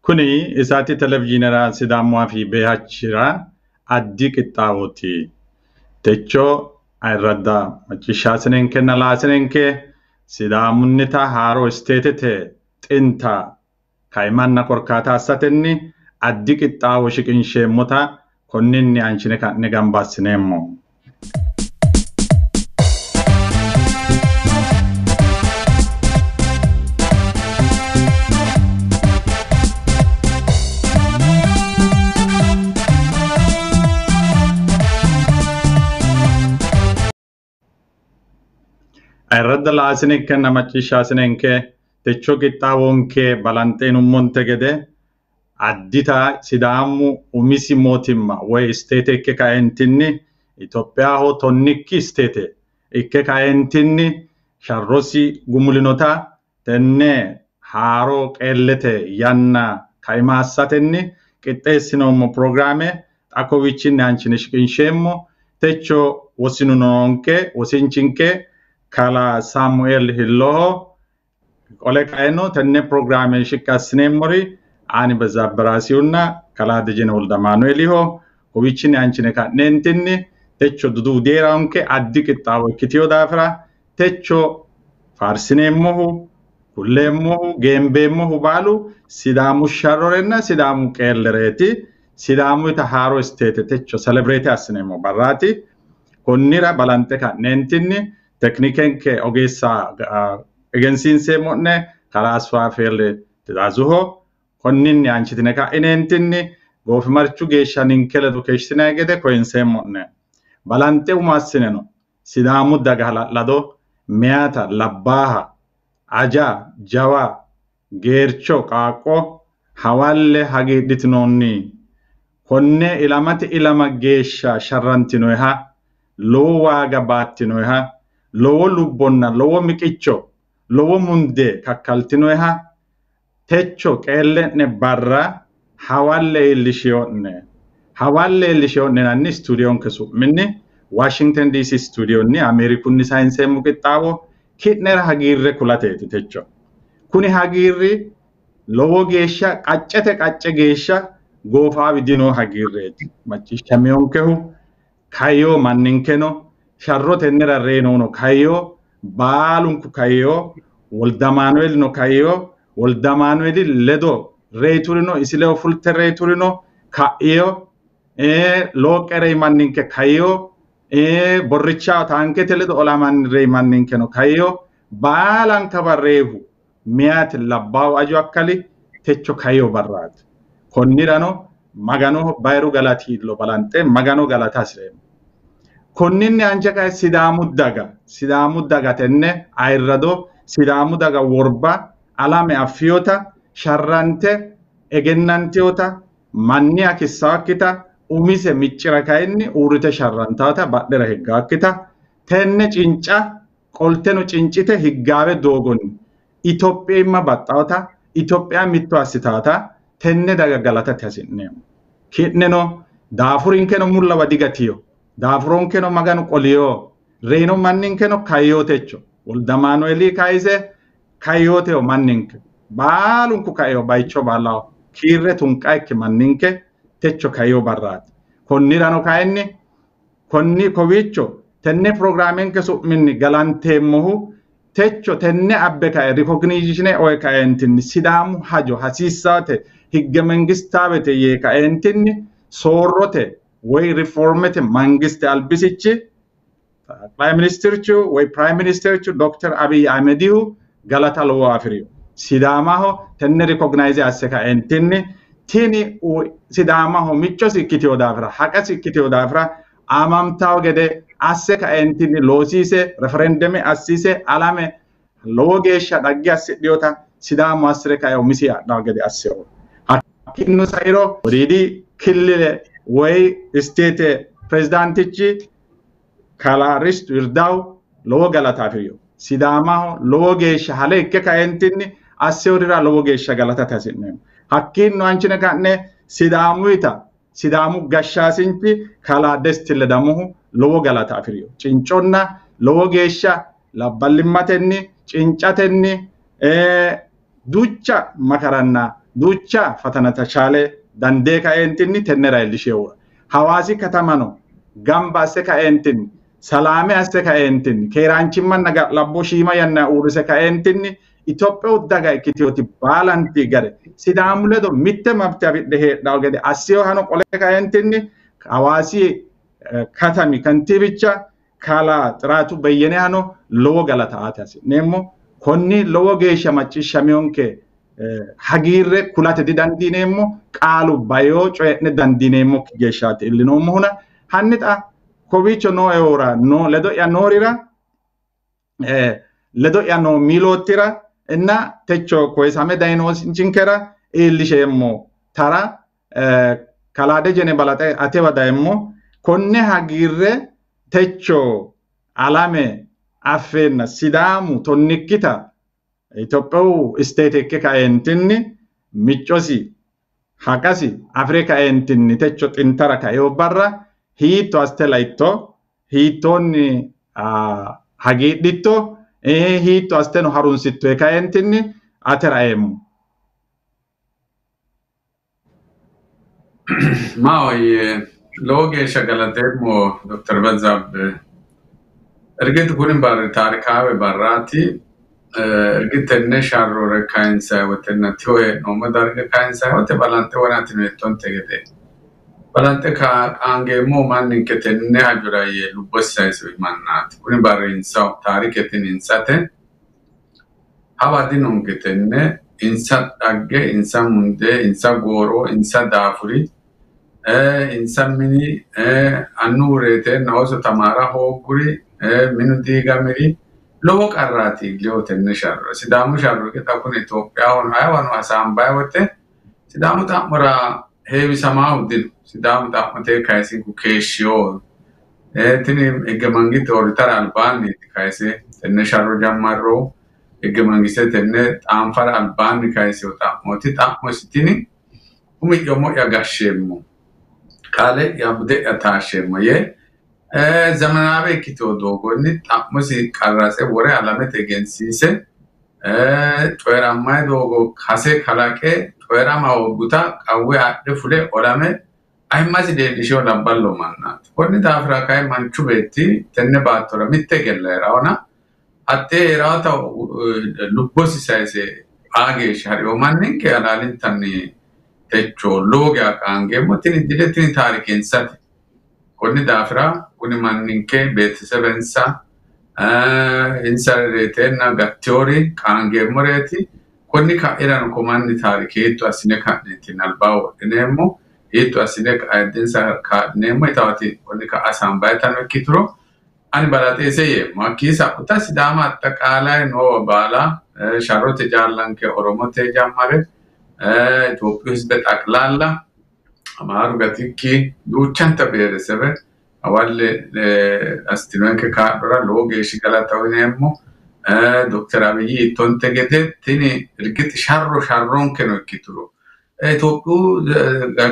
Kuni isaati televiziyoonaa Sidaamaa fi Beehachira addi qixxaawoti. Techoo ayradda machishaasinen kenna laasinen ke Sidaamunni ta haaro isteetete xinta kaimanna korkaata assatenni addi qixxaawo shiqinsheemmota konninni anchine ka'ne gambaasineemmo. Ayradda laasinik kenna machishaasinen techoo qixxaawonke balanteen ummonte gede addita Sidaamu umisi mootimma way isteete ikke kaentinni Itoophiyaho tonnikki isteete ikke kaentinni sharrosi gumulinota tenne haaro qeellete yanna kaimaassatenni qixxeessinoommo programme Akowichinni anchine shiqinsheemmo techoo wosinunonke wosinchinke Kala Samuel Hilloho Ole kaeno tenne programme shiqqasineemmori ani bezabbaraasiunna kala dejene Wolda Manueliho Kowichinni anchine ka'neentinni techoo dudu deeranke addi qixxaawo ikkitiyo daafira techoo faarsineemmohu kulleemmohu geembeemmohu baalu Sidaamu sharrorenna Sidaamu qeellereeti Sidaamu ita haaro isteete techoo celebrate assineemmo barraati konnira balante ka'neentinni teknikenke ogeessa egensiinseemmo'ne karaa Asfaafeelle Tidaazuho konninni anchitine ka'ineentinni goofimarchu geeshsha ninke ledo keeshsine gede koyinseemmo'ne balante umaassineno Sidaamu daga hala'lado meyata labbaaha aja jawa geercho qaaqqo hawalle hagiidhitinoonni konne ilamate ilama geeshsha sharrantinoha lowo waaga baattinoha lowo lubbonna lowo miqicho lowo munde kakkaltinoha techoo qeelle'ne barra hawalle iillishiyo'ne nanni studiyonke su'minni Washington DC studiyonni Ameerikunni sayinseemmo qixxaawo ki'nera hagiirre kulateeti techoo kuni hagiirri lowo geeshsha qacce geeshsha goofaa widino hagiirreeti macciishshameyonkehu kayyoo manninkeno sharro tennera reenoono kayyoo baalunku kayyoo Wolda Manuel no kayyoo Wolda Manueli ledo reeturino isileho fulte reeturino kayyoo looqerey manninke kayyoo borricha taankete ledo olamanni rey manninke no kayyoo baalanka barreehu meyati labbaawu ajo akkali techoo kayyoo barraati konnirano magano bayru galatiillo balante magano galata hasireemmo konninni anjaka Sidaamu daga tenne ayirrado Sidaamu daga worba alame affiyota sharrante egennantiyota manni akissaakkita umise miccira kayinni uurrite sharrantaata badhera higgaakkita tenne cinca qolteno cincite higgaawe doogonni Itoophiyaimma baxxawota Itoophiyaa mitto assitaata tenne daga galatate hasi'neemmo ki'neno daafurinkeno mullawa digatiyo Daafuronkeno maganu qoliyo reeno manninkeno kayyoo techoo Wolda Manueli kayise kayyooteho manninke baalunku kayyoo bayicho baalaho kiirre tunqa ikke manninke techoo kayyoo barraati konnirano kayinni konni kowiicho tenne programmenke su'minni galanteemmohu techoo tenne abbe kae recognition oye kaentinni Sidaamu hajo hasiissaate higge mengistaawete yee kaentinni soorrote way reformete mangiste albisichi Prime Ministerchu way Prime Ministerchu Dr. Abiy Ahmedihu galata lowo afiriyo Sidaamaho tenne recognize asse kaentinni tini Sidaamaho michos ikkitiyo daafira haqas ikkitiyo daafira amamtawo gede asse kaentinni loosiise referendum assise alame lowo geeshsha dhagge assidhiyota Sidaamu assire kae umisi adhawo gede asseyo hakkinno sairo wodiidi killile way state presidentichi Kalaristu Irdaw lowo galata afiriyo Sidaamaho lowo geeshsha hale ikke kaentinni asseyorira lowo geeshsha galata hasi'neemmo hakkinno anchine ka'ne Sidaamu gashshaasinchi Kala Desti Ledamohu lowo galata afiriyo cinconna lowo geeshsha labballimmatenni cincatenni duucha makaranna duucha fatanata shaalee dandee ka'eentinni tennera illisheewudha. Hawaasi katamano gamba asse ka'eentinni salaame asse ka'eentinni keeraanchimman naga labboo shiima yanna uurise ka'eentinni Itoophiyaa uddaga ikkitiyooti baalantii gare sidaamuledo mitte mabte abidhe heedhaa gede assiyoo hano qole ka'eentinni hawaasi katami kantiibicha kala xiraatu beyyene hano lowo galataate asi'neemmo konni lowo geeshsha macciishshameyonke hagiirre kulate didandiineemmo qaalu bayoo coye'ne dandiineemmo geeshshaati illinoommohuna hanni xa kowiicho noo eora no ledo'ya noorira ledo'ya noo miiloottira inna techo koysame dayinoosinchinkera iillisheemmo tara kalaade jene balaxe atewa dayemmo konne hagiirre techo alame affeenna sidaamu tonnikkita Itoophiyawu isteete ikke ka'eentinni miccosi haqasi afire ka'eentinni techo xintara ka'eyo barra hiitto aste layitto hiittoonni hagiidhitto hiitto asteno harunsitto ka'eentinni ateraeemmo. Maoy lowo geeshsha galateemmo Dr. Bezzab ergitu kunin barri taarikaawe barraati ergitenne sharrore kainsa wotenna tiyoe nooma darga kainsa wote balante wanaati nettonte gede balante ka qaangeemmo manninke tenne hajuraye lubbossayiso mannaati kunin barri insa taariketin insate hawadinonke tenne insa dhagge insa munde insa gooro insa daafuri insa mini annurete naoso tamara hooguri minu diigamiri lowo qarraati illee tenne sharro sidaamu sharro kita kun Itoophiyaa on hayawan asaambaa wote sidaamu ta'mura heewisamaa uddin sidaamu ta'mate kaysin ku keeshiyoo tini egemangite oritara albaanni kayse tenne sharro jammarro egemangise tenne xaanfara albaanni kayse ta'moti ta'mositini umiyyomo yagasheemmo kale yabde ataasheemmo ye zamanawe kito dogonni ta'mosi qarrase wore alamete egensiise coyramay dogo kase kalaqe coyrama oguta qawwe adhe fule olame aymasi deelisho labballo mannaati konni daafira kay manchu beetti tenne baattora mitte gelleeraona atte eraata lubbosi sayse aageesh hariyo manninke alaalintanni techo looga qaangeemmo tini diletini taarikensati konni daafira kuni manninke beetisebensa insareetenna gattiori qaangeemmoreeti konni ka'irano komanni taarikeetto assine ka'neetin albaa wodhineemmo hiitto assine qaeddinsa ka'neemmo itawati konni ka'a sambaytano ikkituro ani balaxeese yeemmo hakkiisa kuta sidaama attaqaalay noo baala sharrote jaallanke oromote jammare Itoophiyu hizbe xaqlaalla amaaru gatikki duuchanta beeresebe awalle astinoenke kaadhora lowo geeshshi galatawineemmo Dr. Abiyyi ittonte gede tini irgiti sharronkeno ikkituro Itoophiyu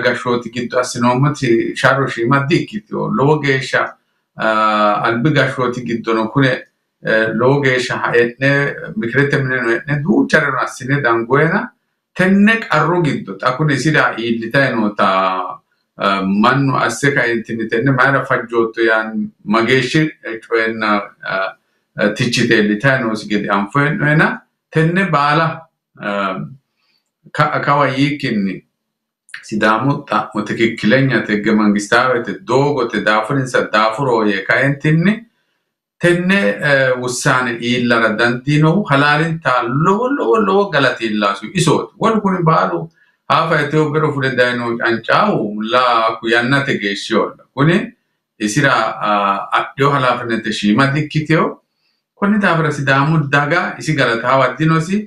gashshooti giddo assinoommoti sharro shiimaddi ikkituro lowo geeshsha albi gashshooti giddono kune lowo geeshsha hae'ne mikirete mineno e'ne duuchareno assine dangoena tenne qarru giddo xa kune sida iillitay noota mannu asse ka'eentinni tenne mayra fajjootto yaan mageeshshi coyenna tichite iillitay noosi gede anfoe'noena tenne baala kawa yiikkinni sidaamu xa'mo tikikkilenyate higge mangistaawete doogote daafurinsa daafurooye ka'eentinni tenne wussane iillara dandiinohu halaalinta lowo galati illaasu isooti wolu kuni baalu haafa Itiyoophiyaro fule dayino cancaawu la ku yannate geeshshiyolla kuni isira adhiyo halaafinete shiima dikkitiyo konni daafira sidaamu daga isi galataa waddinosi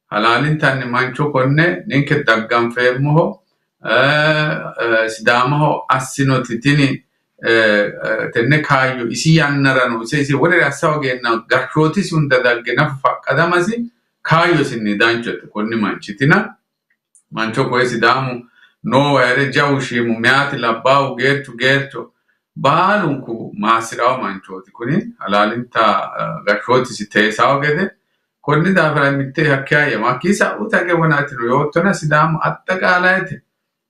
halaalintanni mancho konne ninke dagganfeemmoho sidaamaho assinoti tini tenne kaayyo isi yannarano isi wolere assawageenna gashshootisi hunda dagge nafu faqqadamasi kaayyosinni danchote konni manchitina mancho koye sidaamu noowa ere jawu shiimu meyaati labbaahu geercho baalunku maasirawo manchooti kuni halaalinta gashshootisi teesawo gede konni daafira mitte hakkaaya makisa utage wana atino yottona sidaamu attaqaalayti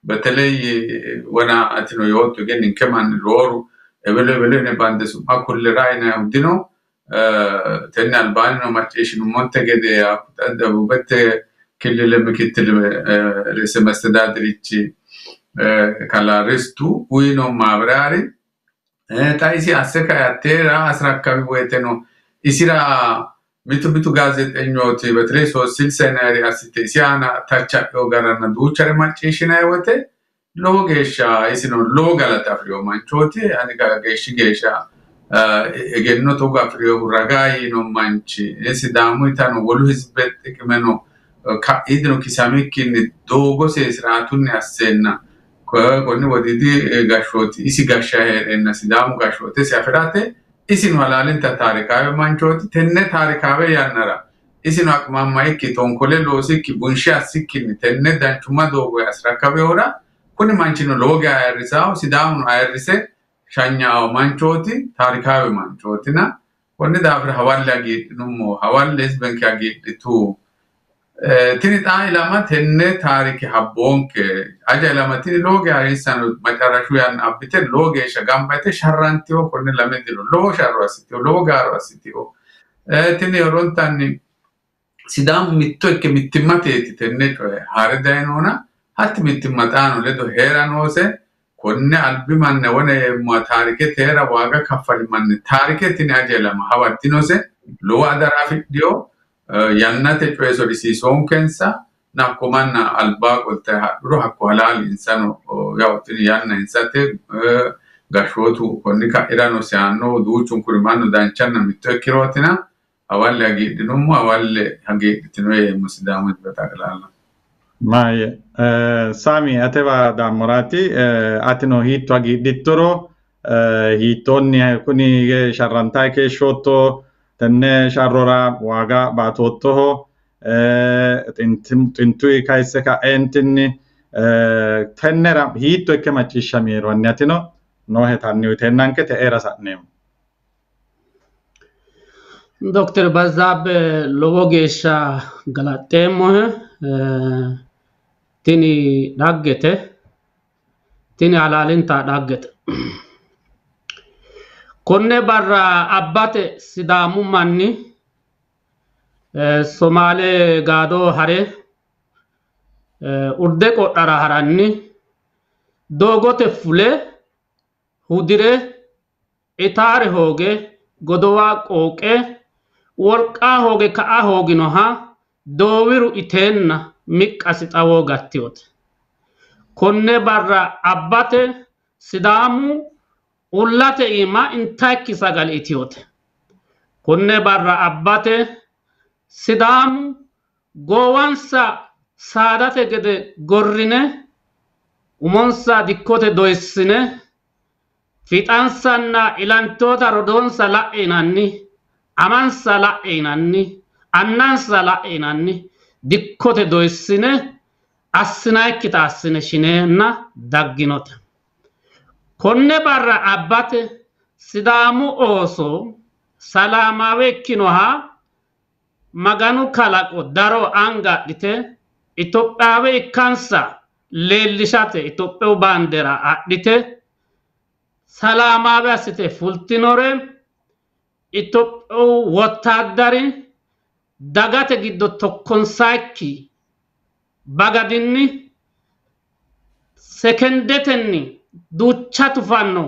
beteley wana atino yotto genin keman roru ebele ne bande suma kulle raina udino tenne albani no machishin monte gede ya bubette killele mikitile rese mastadadrici kala restu uino mabrari taisi aseka ya tera asrakabi weteno isira mitu gazetegnoti betre so silsenari assitesiana tacciato garanna ducciare macishina wote logesha isino logalata frio manchoti ani gesha egenno to gafrio ragai no manchi esidamu itano wolu hisbet kemeno ka idno kisamikini dogo sesratunni assenna konni wodidi gashoti isi gasha enna sidamu gashote saferate isino alalinta tarikawe manchoti tenne tarikawe yannara isino akmamma ekki tonkole losikki bunsha sikkinni tenne danchuma dogo asrakabe ora kuni manchino loga ayrisao sidamu ayrise shanyao manchoti tarikawe manchotina konni dafra hawallagi nummo hawalles benkagi tu tini ilama tenne tariki habbonke aja ilama tini loge arisano matarashu yan abite loge shagambate sharrantio konni lamedilo lo sharrasitio loga rasitio tini orontani sidam mitto che mittimateti tenne cioè hare dainona hatti mittimatano ledo heranose konne albimanne wone mo tarike tera waga kafali manne tarike tini aja ilama hawatinose lo adara fidio yannate cioè so disison kensa na komanna alba kolta hadro hakko halal insano yawtini yanna insate gashotu konika irano siano duuchun kurimanno danchanna mitto kirotina awalle agidinummo awalle agiditinoe musidamu betaglala mai sami ateva da morati atino hitto agidittoro hittonni kuni sharrantai ke shotto tenne sharrora waga batottoho tintui kaise ka entinni tennera hitto ikke macciishshamiro annatino no hetanni tennanke te era sa'neemo Dr. Bazab lowo geeshsha galaxeemmohe tini dhaggete tini halaalinta dhaggete konne barra abbate sidaamu manni Somale gaado hare urde qodhara haranni doogote fule hudire itaare hooge godowa qooqe wolqa hooge ka'a hooginoha doowiru iteenna miqqasi xawo gattiyote konne barra abbate sidaamu ullate ima intakki sagal itiyote konne barra abbate sidaamu goowansa saadate gede gorrine umonsa dikkote doyissine fixansanna ilantoota rodoonsa la'inanni amansa la'inanni annansa la'inanni dikkote doyissine assinayikkita assine shineenna dagginote konne barra abbate sidaamu ooso salaamawe ikkinoha maganu kalaqo daro angadhite Itophiyawe ikkansa leellishate Itophiyu baandera adhite salaamawe assite fultinore Itophiyu wottadari dagate giddo tokkonsakki bagadinni sekendetenni duucha tufanno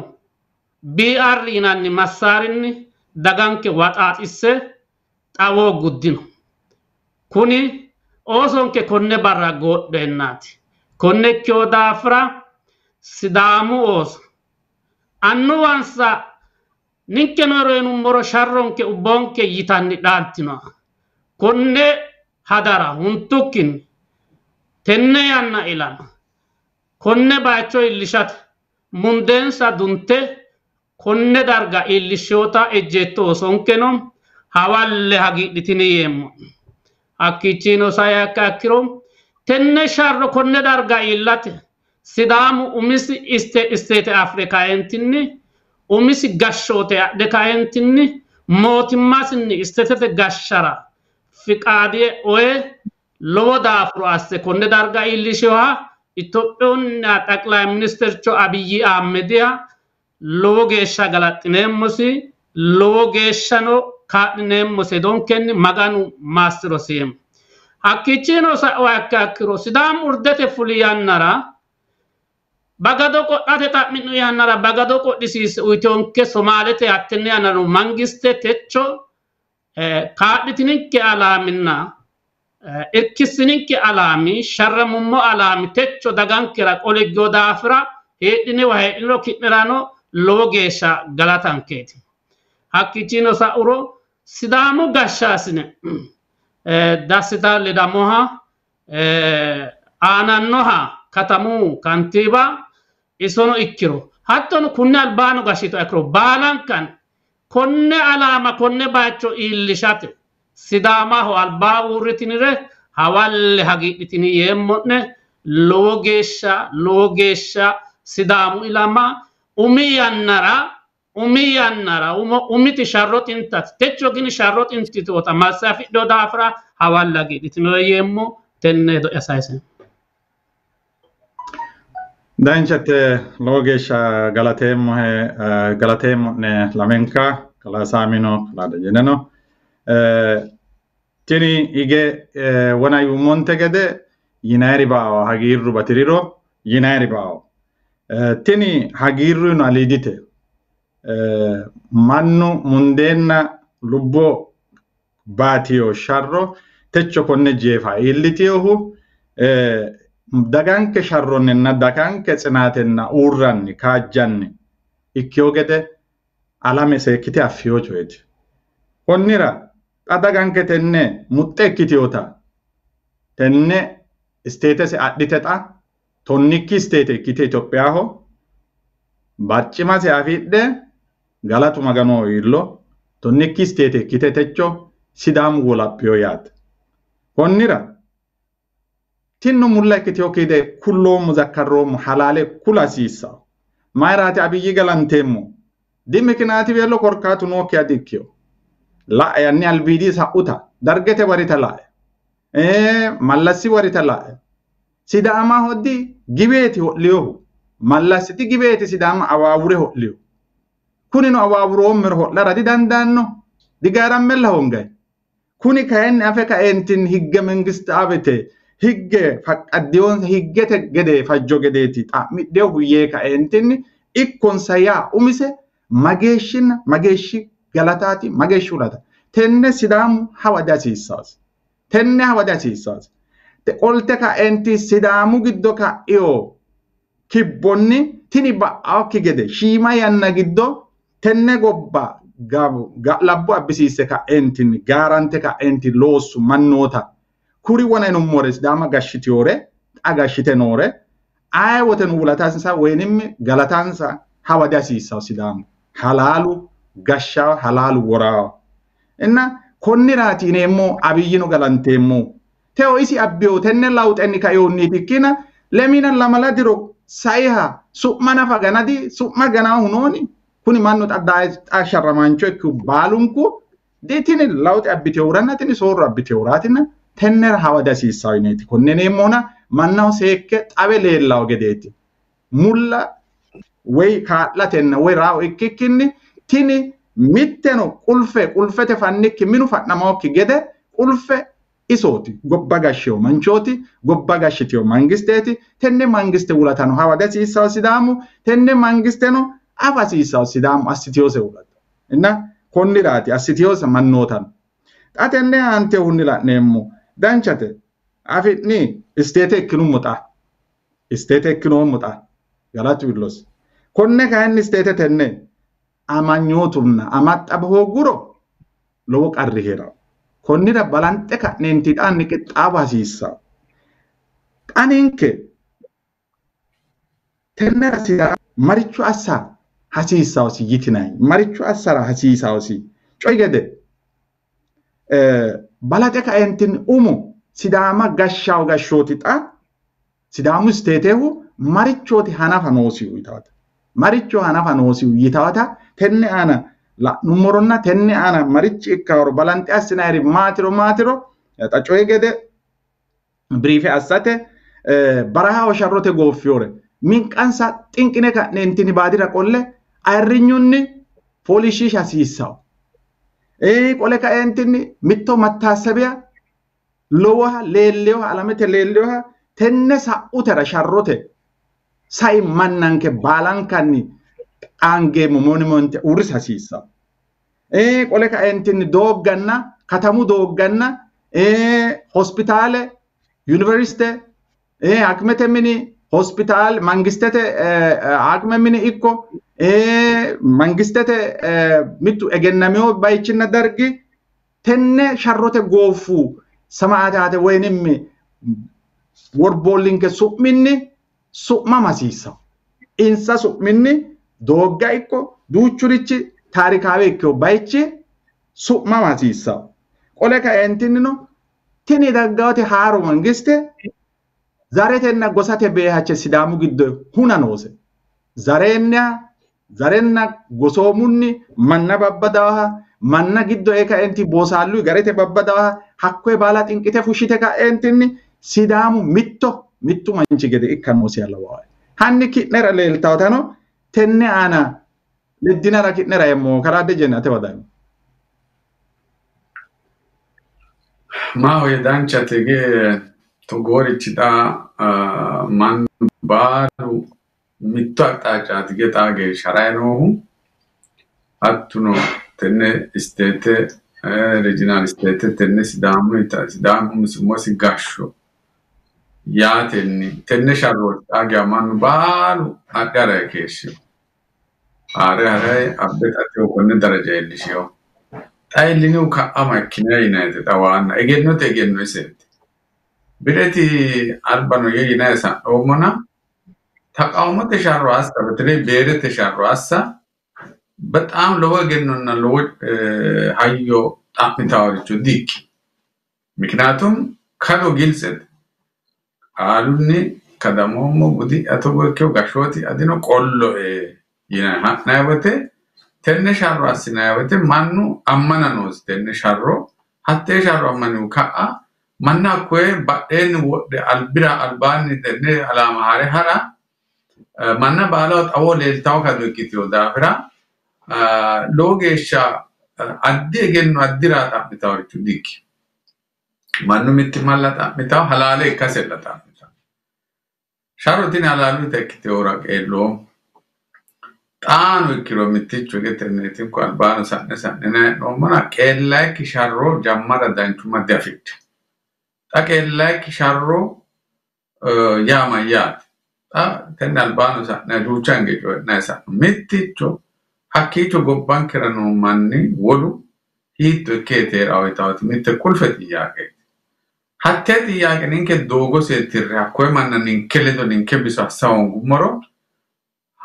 BR yinanni massarinni daganke waxaaxisse xawo guddino kuni oosonke konne barra godheennati konne ikkeo daafira sidaamu ooso annuwansa ninke nooreenummoro sharronke ubbonke yitanni dhaaltinoha konne hadara huntukkinni tenne yanna ilama konne bayicho illishate mundeensa dunte konne darga illishoota ejjetto oosonkeno hawalle hagidhitini yeemmo hakkichino sayakka akkiro tenne sharro konne darga illate sidaamu umisi isteete afrika entinni umisi gashshoote adhe kaentinni mootimmasinni isteetete gashshara fiqaadee oye lowo daafuro asse konne darga iillishewa Itoophiyaan Xaqilay Ministericho Abiyyi Ahmediya lowo geeshsha galaxineemmosi lowo geeshshano kaadhineemmosi donkenni maganu maastiro seemu hakkichino sa'o akkiro Sidaamu urdete fuli yannara bagado qodhate xa'minu yannara bagado qodhisiise uytonke Somaalete hattenne yannara mangiste techo kaadhitininke alaaminna irkisininke alaami sharramummo alaami techo dagankera qoliggo daafira heedhiniwa heedhiniro ki'nirano lowo geeshsha galatankeeti hakkichino sa'uro Sidaamu gashshaasine Dassita Ledamoha aanannoha katamu kantiiba isono ikkiro hattono kunne albaano gashito ikkiro baalankan konne alaama konne bayicho iillishate Sidaamaho albaa uurritinire hawalle hagiidhitini yeemmo'ne lowo geeshsha Sidaamu ilama umi yannara umiti sharroxintati techo gini sharroxintitoota malsa afidhino daafira hawalle hagiidhitino yeemmo tenne do'ya sayse Danchate lowo geeshsha galateemmo'ne lamenka kala saamino kala jeneno tini ige wona yumonte gede yinayri baawo hagiirru batiriro yinayri baawo tini hagiirru no alidite mannu mundeenna lubbo baatiyo sharro techo konne jeefa iillitiyohu daganke sharronnenna daganke tsinaatenna uurranni kaajjanni ikkiyo gede alame seekkite affiyo coyeti konnira daganke tenne muxxe ikkitiyota tenne isteetese adhite xa tonnikki isteete ikkite Itophiyaho barcimase afidhe galatu maganoo illo tonnikki isteete ikkite techo Sidaamu wolappiyo yaate konnira tinno mulla ikkitiyo kide kulloomu zakkarroomu halaale kula hasiissawo mayraati Abiyyi galanteemmo dimikinaati beello korkaatu nookki adikkiyo la'e yanni albiidii sa'uta dargete warita la'e mallassi warita la'e Sidaama hoddi gibeeti ho'liyohu mallassiti gibeeti Sidaama awaawure ho'liyo kunino awaawuroommero ho'lara didandaanno digaarammella hongay kuni kayinni afe kaeentin higge mengistaaabete higge faqqaddiyoonsa higgete gede fajjo gedeeti xa'midheyo huyyee kaeentinni ikkonsa yaa umise mageeshshi galataati mageeshshi ulata tenne Sidaamu hawadi hasiissaasi tenne hawadi hasiissaasi qolte kaenti Sidaamu giddo ka'yo kibbonni tini ba'aokki gede shiima yanna giddo tenne gobba labbo abbisiisse ka'entinni gaarante ka'enti loossu mannoota kuri wona inummore Sidaama gashshitiyore agashshite noore ay woten wulatansa woynimmi galatansa hawadi hasiissawo Sidaamu halaalu gashshawo halaalu woraawo inna konniraati yineemmo Abiyyino galanteemmo teo isi abbiyo tenne lawuxenni kayoonniiti ikkina lemina lamala diro saiha su'mana faganadi su'ma ganaa hunooni kuni mannu xaa sharramaancho ikku baalunku ditini lawuxi abbitewuranna tini soorro abbitewuraatina tennera hawadi hasiissawo yineeti konne neemmona mannaho seekke xawe leellawo gedeeti mulla woy kaa'latenna woy raawo ikkikkinni tini mitteno qulfete fannikki minu fa'namaokki gede qulfe isooti gobba gashsheyo manchooti gobba gashshiteyo mangisteeti tenne mangiste wulatano hawadi hasiissawo Sidaamu tenne mangisteno afa hasiissawo Sidaamu assitiyose wulata inna konniraati assitiyose mannootano xa tenne aantehunni la'neemmo danchate afi'ni isteete ikkinommo xa galatu illosi konne kayinni isteete tenne amanyootunna amaxxaba hoogguro lowo qarri heerawo konnira balanxe ka'neenti xaanni qixxaaba hasiissawo xaninke tennera Sidaamu maricho assa hasiissawosi yitinayi maricho assara hasiissawosi coy gede balaxe ka'eentinni umu Sidaama gashshawo gashshooti xa Sidaamu isteetehu marichooti hanafa noosihu yitawata maricho hanafa noosihu yitawata tenne aana la numoronna tenne ana marichi ikkawro balanti assinayri maatiro ta coy gede brief assate baraha sharrote goofiore min qansa xinqine ka'neentini baadira qolle ayrinyunni polishish hasiissaw qole ka'eentini mitto mattaassabiya lowa leelleewa alamete leelleewa tenne sa'utera sharrote sai mannanke balankanni angeemo monument uris hasiissaw qole ka'eentini doogganna katamu doogganna hospitale university akmete mini hospital mangistete akme mini ikko mangistete mitu egennameo bayichinna dargi tenne sharrote goofu samaataate woynimmi worbollinke su'minni su'ma masiisa insa su'minni doogga ikko duuchurichi taarikaawe ikko bayichi su'ma masiisa qole ka'eentinnino tini daggawate haaro mangiste zaretenna gosate beehache sidaamu giddo huna noose zarenna gosoomunni manna babbadawaha manna giddo ka'eenti boosaallu garete babbadawaha hakkoe baala xinqite fushite ka'eentinni sidaamu mittu manchi gede ikka noosi alla waaye hanni ki'nera leeltawtano tenne aana leddinara ki'nera yemmo karaadde jennate wadano Mao yedancha tege togorichi da man baru mitto aqaacati getage sharaynohu attuno tenne istete regional state tenne sidamu musimosi gasho yaatenni tenne sharroti age man baru agara keshi are abbetate konne daraja elishiyo taylinu ka amakina united awana egenno isete bireti albano yina sa omona taqawmate sharro asta betre berete sharro assa በጣም ለወገንና ለሀዮ ጣምታውሪቹ ዲክ ምክንያቱም ካሎ ግልጽት አሉኒ ከደሞሞ ጉዲ አቶወከው ጋሾቲ አዲኖ ቆሎ ይና ናይወቴ ተነሻሮ አስናይወቴ ማኑ አማና ኖስ ተነሻሮ ሀቴ ሻሮ አማኑ ካአ ማና ኮይ ባደን ወደ አልቢራ አልባኒ ተነ አላማ ሃሬ ሃራ ማና ባላው ጣው ለልታው ካዶኪቲዮ ዳፍራ logesha adde genno addirata mitawrichu dik mannu mittimallata mitaw halale kasellata sharotin halalu tekkite ora qello taanu ikkiro mittichu geternetin ko albano sanne no mana qellak sharro jammara danchuma dafit ta qellak sharro yamayat ta ten albano sanne duchange jo nasa mittichu hakkicho gobbankerano manni wolu hitto kete rawitawti mitte kulfeti yaake hatteti yaake ninke dogo setirre hakkoy manna ninke ledo ninke bisa sawngu moro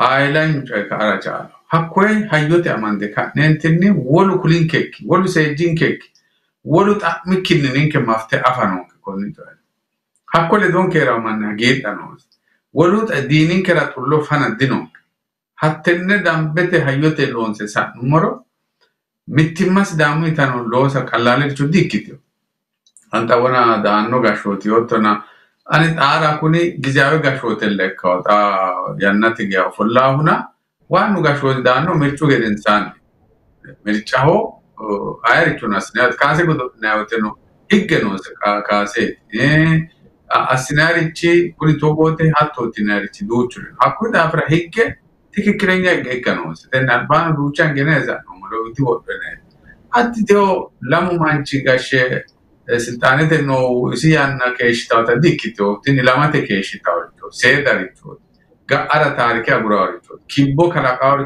haylan ka arajalo hakkoy hayyote amande ka nentinni wolu kulinkeki wolu sejinkeki wolu ta'mikinni ninke mafte afanonke konni to hakkole donke raw manna geedano wolu dininke ratullo fana dinonke hattenne dambete hayyote loonse sa numero mittimmas damu itano loosa qallale chudikitio anta wana daanno gashoti ottona ani taara kuni gizawe gashote lekkawta yannati ge fullahuna wanu gashoti daanno mirchu gedensan mirchaho ayrichunas ne kaase godo naawteno higgeno kaase asinarichi kuni togote hattotinarichi duuchuri hakku daafra higge tikikirenya gekkanos ten albano duchan geneza numero uti wodene atti teo lamu manchi gashe sultanete no isiyanna keshitawta dikito tini lamate keshitawto sedaricho ga ara tarike agurawricho kibbo kalaqawr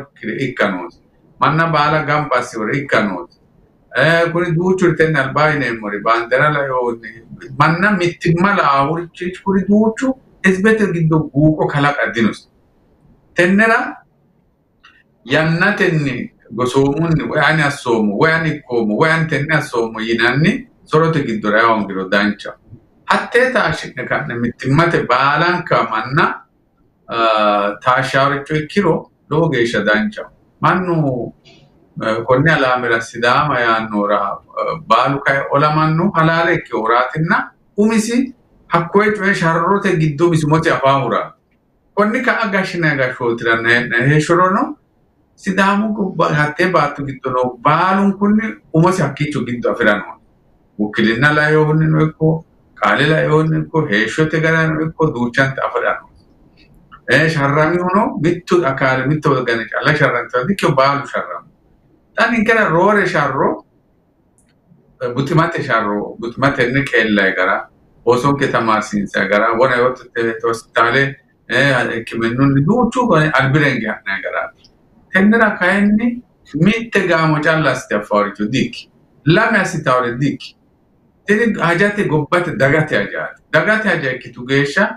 ikkanos manna bala gambasi wor ikkanos kuni duuchur ten albayne mori bandera la yo manna mittimala awurchi kuri duuchu esbete giddo guuko kalaqa dinos tennera yannatenni gosoomunni wayani assomo wayani komo wayan tenne assomo yinanni sorote giddora yaongiro dancha hatte taashine kanne mittimmate baalanka manna taashawricho ikkiro lowo geeshsha dancha mannu konni alaamira sidaama yaannora baalu ka'e olamannu halaale ikke horaatinna umisi hakkoye coye sharrote giddo misimote afaan huraa konni ka'a gashina gashootiranna heeshshorono sidaamu hattee baattu giddo no baalun kunni umosi hakkiicho giddo afirano wukilinna layoonnino ikko qaale layoonni ikko heeshshote garano ikko duuchante afirano sharrami hono mittu akaale mittu organi calla sharranti dikyo baalu sharramu tan inkera roore sharro butimate sharro butimate ne qeella gara osoo ke tamarsinsa gara wona yotte hospitale kimennunni duuchu gone albirengi hatna gara tennera kayinni mitte gaamo calla sti affaaricho dikki lame asitawre dikki tini hajate gobbate dagate haja ikkitu geeshsha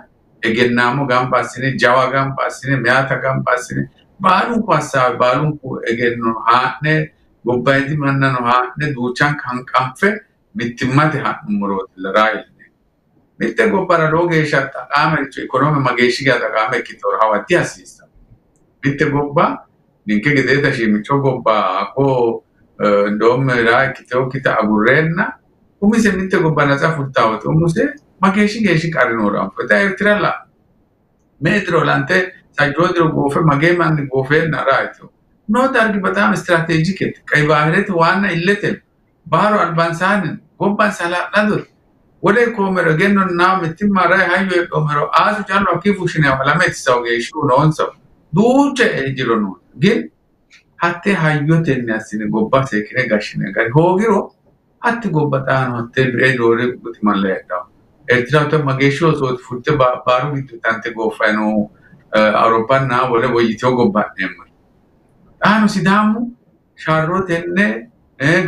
egennaamo gamba assine jawa gamba assine meyaata gamba assine baalunku hassaawe baalunku egenno haa'ne gobbayidi mannano haa'ne duuchan hanqanfe mittimmate ha'nummorootilla raayilne mitte gobbara lowo geeshsha xaqaamericho ikonoome mageeshshiga xaqaame ikkitoro hawatti hasiissa mitte gobba ninke gedeeta shiimicho gobba ako ndoome raa ikkiteokkita agurreenna umise mitte gobba naxa fultaawoti umuse mageeshshi geeshshi qarinoora feta ertiralla metro lante sajjoodiro goofe magee manni goofeenna raayito no dargi bataam strateejiketi qay baahireti waanna illete baaro albansaanin gobban salaadhadot wole koomero gennon naaw mittimma ray hayyo edhomero aasu callo akkii fushineewa lameti saw geeshshuu noonsaw duucha ejiro noon gin hatte hayyotenni assine gobba seekine gashshine gari hoogiro hatti gobba xaano hatte biree doore gutimalle hedhaw ertirato mageeshshi osooti futte baaru giddo tante goofayno awuroppanna wole woyyiteo gobbaadheemma xaano sidaamu sharrotenne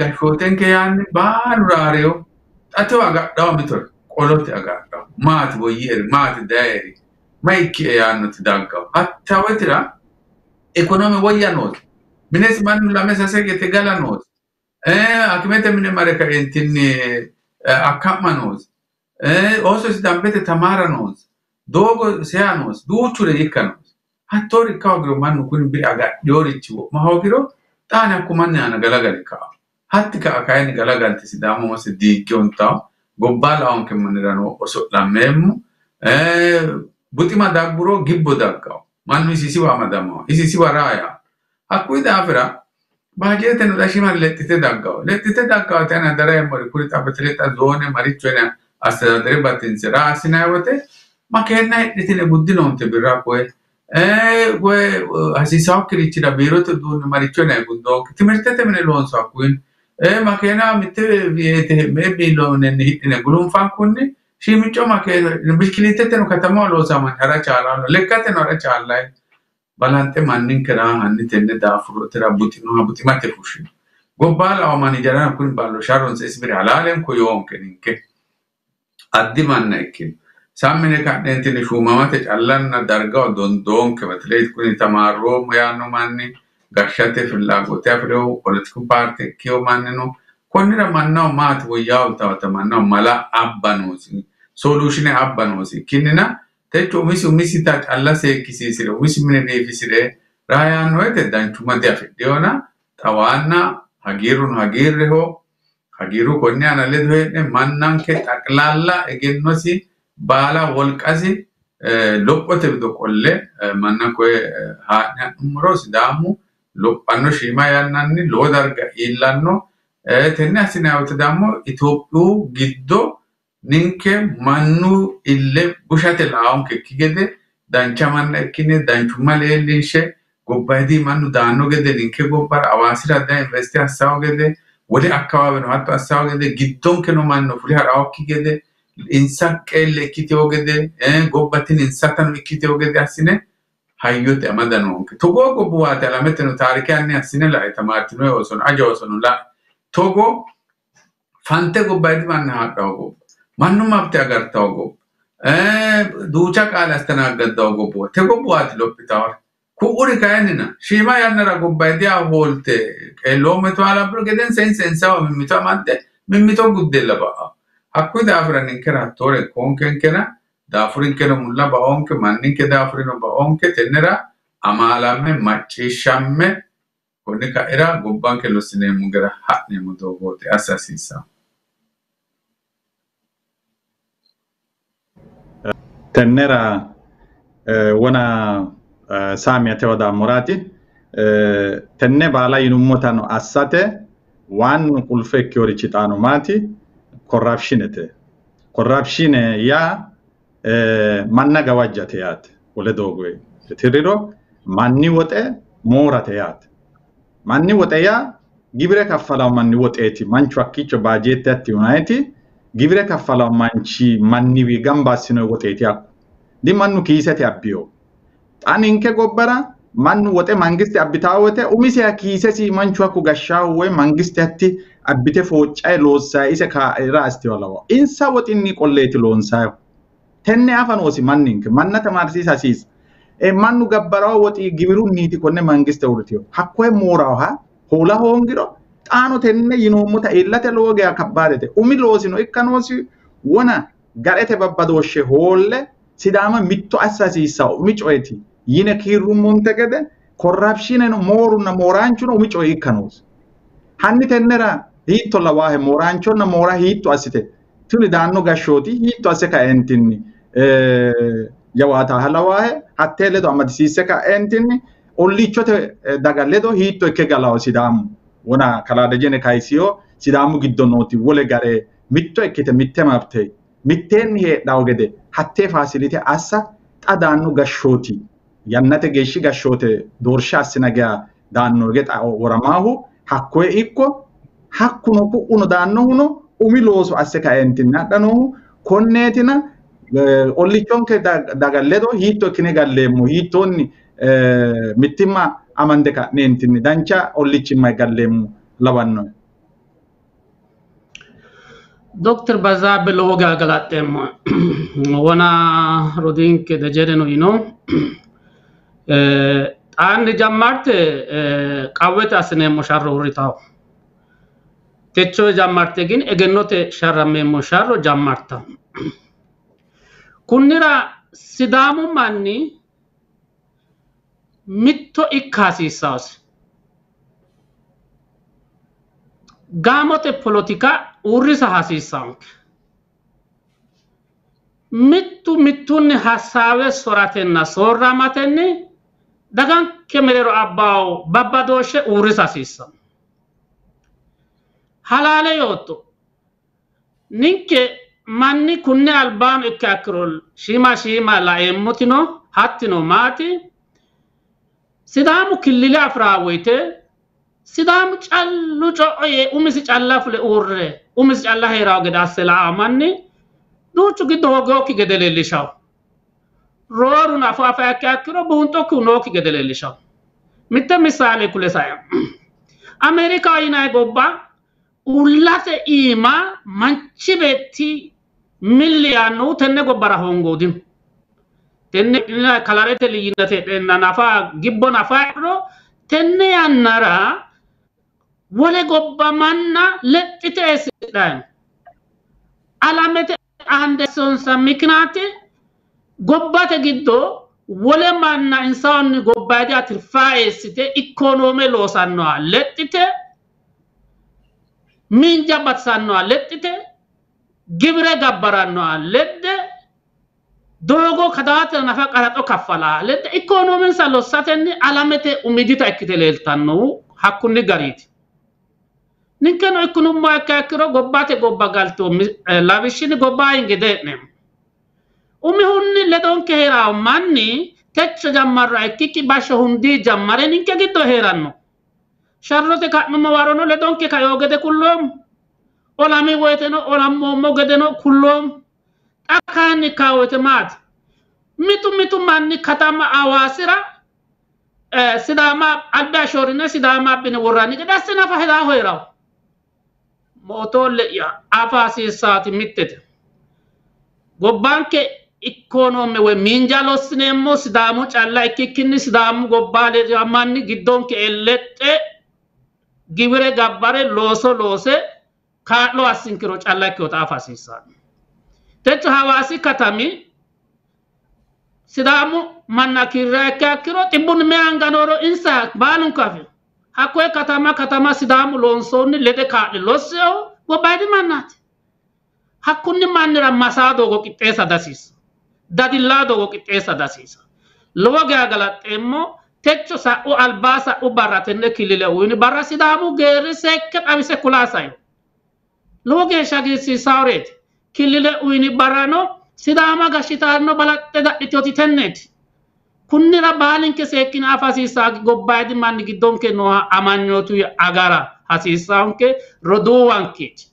gashshootenke yaanni baalu raareyo xatewo agadhawo mitore qolote agadhawo maati woyyieri maati dayeri maikki e yaannoti daggawo hattawetira ekonome woyya nooti minesi mannu lame sase gete gala nooti akimete mine mare kaentinni akka'ma nooti oso sidambete tamara nooti doogo seya nooti duuchure ikka nooti hattori ikkawogiro mannu kuni biri agadhiyorichi wo'ma hoogiro xaani akkumanni aana galagali ka'a hatti ka'a kayinni galagalti sidaamu mose diiggiontawo gobbaa lawonke mannirano oso'lammeemmo buxima dagguro gibbo daggawo mannu isisiwa amadamawo isisiwa raaya hakkuyi daafira baajeeteno dhashiman lexxite daggawo tana dareemmori kuri xabbetilexxa zoone maricho ene astedadere battinse raasinay wote makeenna hidhitine guddinoonte birra koye woy hasiisawokkirichira biirote uduunne maricho ene guddoonke timirtete mine loonso hakkuyin makeena mitte viyeete meebiiloonenni hidhine gulunfan kunni shiimicco makeena bishkiliiteteno katamaho loosamanni hara chaalaano lekkateno hara chaallay balante manninkera hanni tenne daafurotera butinoha butimate fushino gobbaa lawamani jarana kuni ballo sharronse isbiri halaalen ko yoonke ninke addi manna ikkino sammine ka'neentini shuumamate callanna dargawo dondoonke batileet kuni tamaarroomo yaanno manni gashshate fillagote afirewo politiku paarte ikkewo mannino konnira mannaho maati woyyaawu tawata mannaho mala abba noosi solushine abba noosi kinnina techo umisita calla seekkisiisire umisi mine biifisire raayaannoete danchumate afidhiyona xawaanna hagiirruno hagiirreho hagiirru konni ana ledo hee'ne mannanke xaqlaalla egennosi baala wolqasi lophote wido qolle manna koye haa'ne ha'nummoro sidaamu lophanno shiima yannanni lowo darga iillanno tenne assinayiwote dammo Itophiyu giddo ninke mannu ille bushate laawonke ikki gede dancha manna ikkine danchumma leellinshe gobbayidi mannu daanno gede ninke gobbara awaasira da investi assawo gede wole akkawaaweno hatto assawo gede giddonkeno mannu fuli haraawokki gede insa qeelle ikkitewo gede gobbatin insatano ikkitewo gede assine hayyote amadanoonke togo gobbuwaate alameteno taarike anni assine la'e tamaartinoe osono aja osono la togo fante gobbayidi manna haadhawo gobba mannu mabte agartawo gobba duucha qaale astanaaggaddawo gobbuwa te gobbuwaati lophitawore ku'uri kayennina shiima yannara gobbayidi hoolte qeelloometo alabbiro geden sensawa mimmito amadde mimmito guddella ba'a hakkuyi daafira ninkera hattoore koonkenkena daafurinkeno mulla baonke manninke daafurino baonke tennera amaalamme macciishshamme konni ka'ira gobbanke lossineemmo gara ha'neemmo doogooti assa hasiissanno. Tennera wana saamiyate wadaammoraati tenne baala yinummotano assate waan qulfe ikkeworichi xaano maati korrapshinete. Korrapshine yaa manna gawajjate yaate wole doogoyi tirriro manni woxe moorate yaate. Manni woxe yaa gibire kaffalawo manni woxeeti manchu hakkiicho baajeette atti unayti gibire kaffalawo manchi manniwi gamba assinoyi woxeeti hakku di mannu kiisete abbiyo. Xa ninke gobbara mannu woxe mangiste abbitawo wote umisiha kiisesi manchu hakku gashshaahu woyi mangiste hatti abbite fooccayi loossayi ise kaa'ira astiwa lawa. Insa woxinni qolleeti loonsaayihu. Tenne afa noosi manninke manna tamaarsiisa hasiisa. Mannu gabbarawo woxi gibirunniiti konne mangiste uurritiyo. Hakkoye moorawoha hoola hoongiro xaano tenne yinoommota iillate lowo geya kabbaadete. Umi loosino ikka noosi wona garete babbadooshshe hoolle Sidaama mitto assa hasiissawo umi coyeeti yine kiirrummonte gede korrapshineno moorunna mooraanchuno umi coye ikka noosi. Hanni tennera hiitto lawaahe mooraanchonna moora hiitto assite tuni daanno gashshooti hiitto asse kaeentinni jawaataha lawaahe hattee ledo amadisiisse kaeentinni ollichote daga ledo hiitto ikke galawo Sidaamu wona kalaa Dejene Kayisiyo Sidaamu giddo nooti wole gare mitto ikkite mitte mabte mitteenni heedhawo gede hattee faasilite assa xa daanno gashshooti yannate geeshshi gashshoote doorsha assina geya daanno ge xa woramaahu hakkoye ikko hakkuno ku'uno daannohuno umi looso asse kaeentinni hadhanohu konneetina ollichonke daga ledo hiitto ikkine galleemmo hiittoonni mittimma amande ka'neentinni dancha ollichimma galleemmo lawannoe. Dr. Bazabe lowo geya galaxxeemmo wona rodinke Dejeneno yino xaanni jammarte qawwete assineemmo sharro uurritawo. Techo jammarte gin egennote sharrammeemmo sharro jammarta. Kunnira Sidaamu manni mitto ikka hasiissawsi. Gaamote politika uurrisa hasiissawonke. Mittu mittunni hassaawe soratenna soorramatenni daganke mereero abbaawo babbadooshshe uurrisa hasiissawo. Halaale yootto ninke manni kunne albaano ikke akkiro shiima laeemmotino hattino maati Sidaamu killile afiraa woyte Sidaamu callu co'oye umisi calla fule uurre umisi calla heerawo gede asse la'awo manni duuchu giddo hogeewokki gede leellishawo. Rooru nafu afa ikke akkiro buunxokkihu nookki gede leellishawo. Mitte misaale kule sae Ameerikaho yinayi gobba ullate iima manchi beetti milli yaannohu tenne gobbara hongoodino. Tenne kalarete liyyinate dhenna nafa gibbo nafa irro tenne yannara wole gobba manna lexxite eessidhayi. Alamete andessonsa mikinaati gobbate giddo wole manna insaonni gobbaadi atirfaa eessite ikkonoome loosannoha lexxite minja batsannoha lexxite gibire gabbarannoha ledde doogo kadaate nafa qaraxo kaffalaa ledde ikkoonomensa lossatenni alamete umidita ikkite leeltannohu hakkunni gariiti. Ninkeno ikkunummoha ikka ikkiro gobbate gobba galto lawishshini gobba hingide hee'neemmo. Umihunni ledonke heerawo manni techo jammarra ikkikki bashsho hundii jammare ninke giddo heeranno. Sharrote ka'nummo warono ledonke kayoo gede kulloommo. Olami woyteno olammoommo gedeno kulloommo. Xa kayinni kawoyte maati? Mitu manni katama Awaasira Sidaama albi ashoorine Sidaama abbine worranni gede asse nafa hedaa heerawo. Mootoolle'ya afa hasiissaati mittete. Gobbanke ikkonoome woy minja lossineemmo Sidaamu calla ikkikkinni Sidaamu gobbaale manni giddonke ellexe gibire gabbare looso loose kaa'lo assinkiro calla ikkewota afa hasiissaati. Techo Hawaasi katami Sidaamu manna kirra ikke akkiro xibbunni me anganooro insa baalunku afi. hakkoe katama sidaamu loonsoonni lede kaa'le losseo gobbaaydi mannaati. Hakkunni mannira masaa doogo qixxeessa dasiisa. Dadillaa doogo qixxeessa dasiisa. Lowo geya galaxxeemmo techo sa'u albaa sa'u barra tenne kilile uyini barra sidaamu geerri sekke xawise kulaasayo. Lowo geeshsha hagiirsiisaareeti. Kilile uyini barrano sidaama gashshitaanno balaxxe dadhiteoti tenneeti. Kunnira baalinke seekkine afasiisaa gobbaaydi manni giddonke nooha amanyootu agara hasiisaanke roduuwankeeti.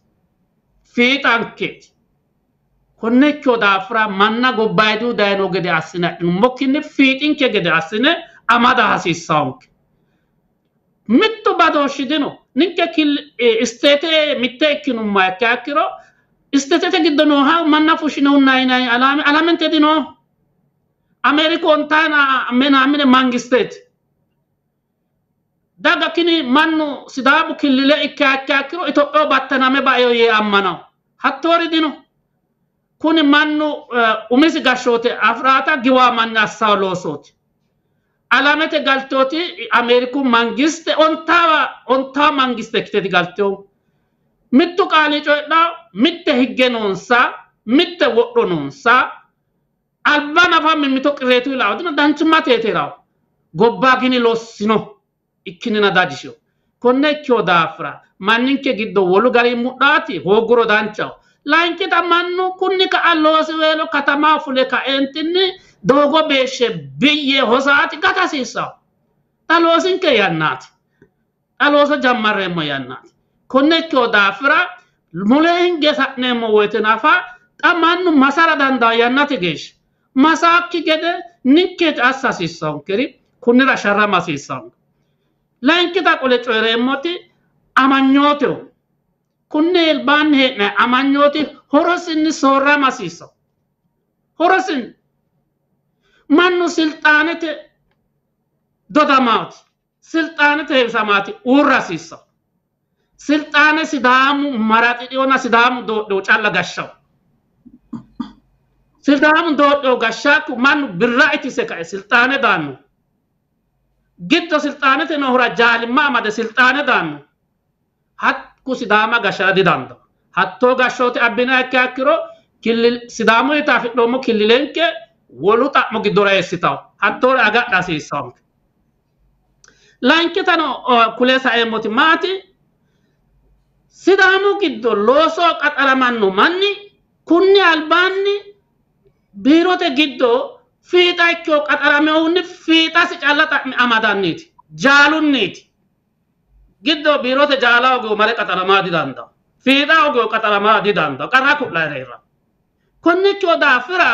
Fiixankeeti. Konne kyo daafira manna gobbaaydu dayino gede assine adhinummokkini fiixinke gede assine amada hasiisaanke. Mittu badooshshi dino ninke isteete mitte ikkinumma ikkiro isteetete giddo nooha manna fushshine hunnaayinayi alamente dino. Ameriku ontana menamine mangisteeti. Daga kini mannu sidaamu killile ikkiro Itophiyaho battaname baeyo yee ammanawo. Hattoori dino. Kuni mannu umisi gashshoote afraata giwaa manni assawo loosooti. Alamete galtooti Ameriku mangiste ontaa mangiste ikkiteeti galtewo. Mittu qaali coydhaa mitte higge noonsa mitte wodho noonsa alba nafa mimmito qireetu ilaawo dino danchummateeterawo. Gobbaa gini lossino ikkinina dadishewo. Konne ikkeo daafira manninke giddo wolu garii mudhaati hooguro danchawo. Laayinkita mannu kunni ka'a loosi weelo katamaa fule ka'eentinni doogo beeshshe biyye hosaati gata hasiissawo. Xa loosinke yannaati. Xa looso jammarreemmo yannaati. Konne ikkeo daafira mule hinge sa'neemmo woyte nafa xa mannu masara dandawo yannate geeshsha. Masakki gede ninkeeti assa hasiissaankeri kunnira sharrama hasiissaanke. Laayinkita qole coyireemmoti amanyooteho. Kunne ilbaanni hee'nayi amanyooti horosinni soorrama hasiissawo. Horosinni mannu silxaanete dodamaati. Silxaanete heewisamaati uurra hasiissawo. Silxaane sidaamu maraxidhiyoona sidaamu doodhewo calla gashshawo. Sidaamu doodhewo gashshaakku mannu birra itise kae silxaane daanno. Giddo silxaanete noohura jaalimma amade silxaane daanno. Hakku sidaama gashshara didandawo. Hattoo gashshoote abbina ikkiro sidaamu yita afidhoommo killilenke wolu xa'mo giddora eessitawo. Hattoore agadha hasiissaanke. Laayinkitano kulee saeemmoti maati? Sidaamu giddo loosoo qaxaramanno manni kunni albaanni biirote giddo fiixa ikkeo qaxaramehunni fiixasi calla xa'mi amadanniiti. Jaalunniiti. Giddo biirote jaala ogeyo mare qaxaramaa didandawo. Fiixa ogeyo qaxaramaa didandawo. Qarra ku'layireerra. Konne ikkeo daafira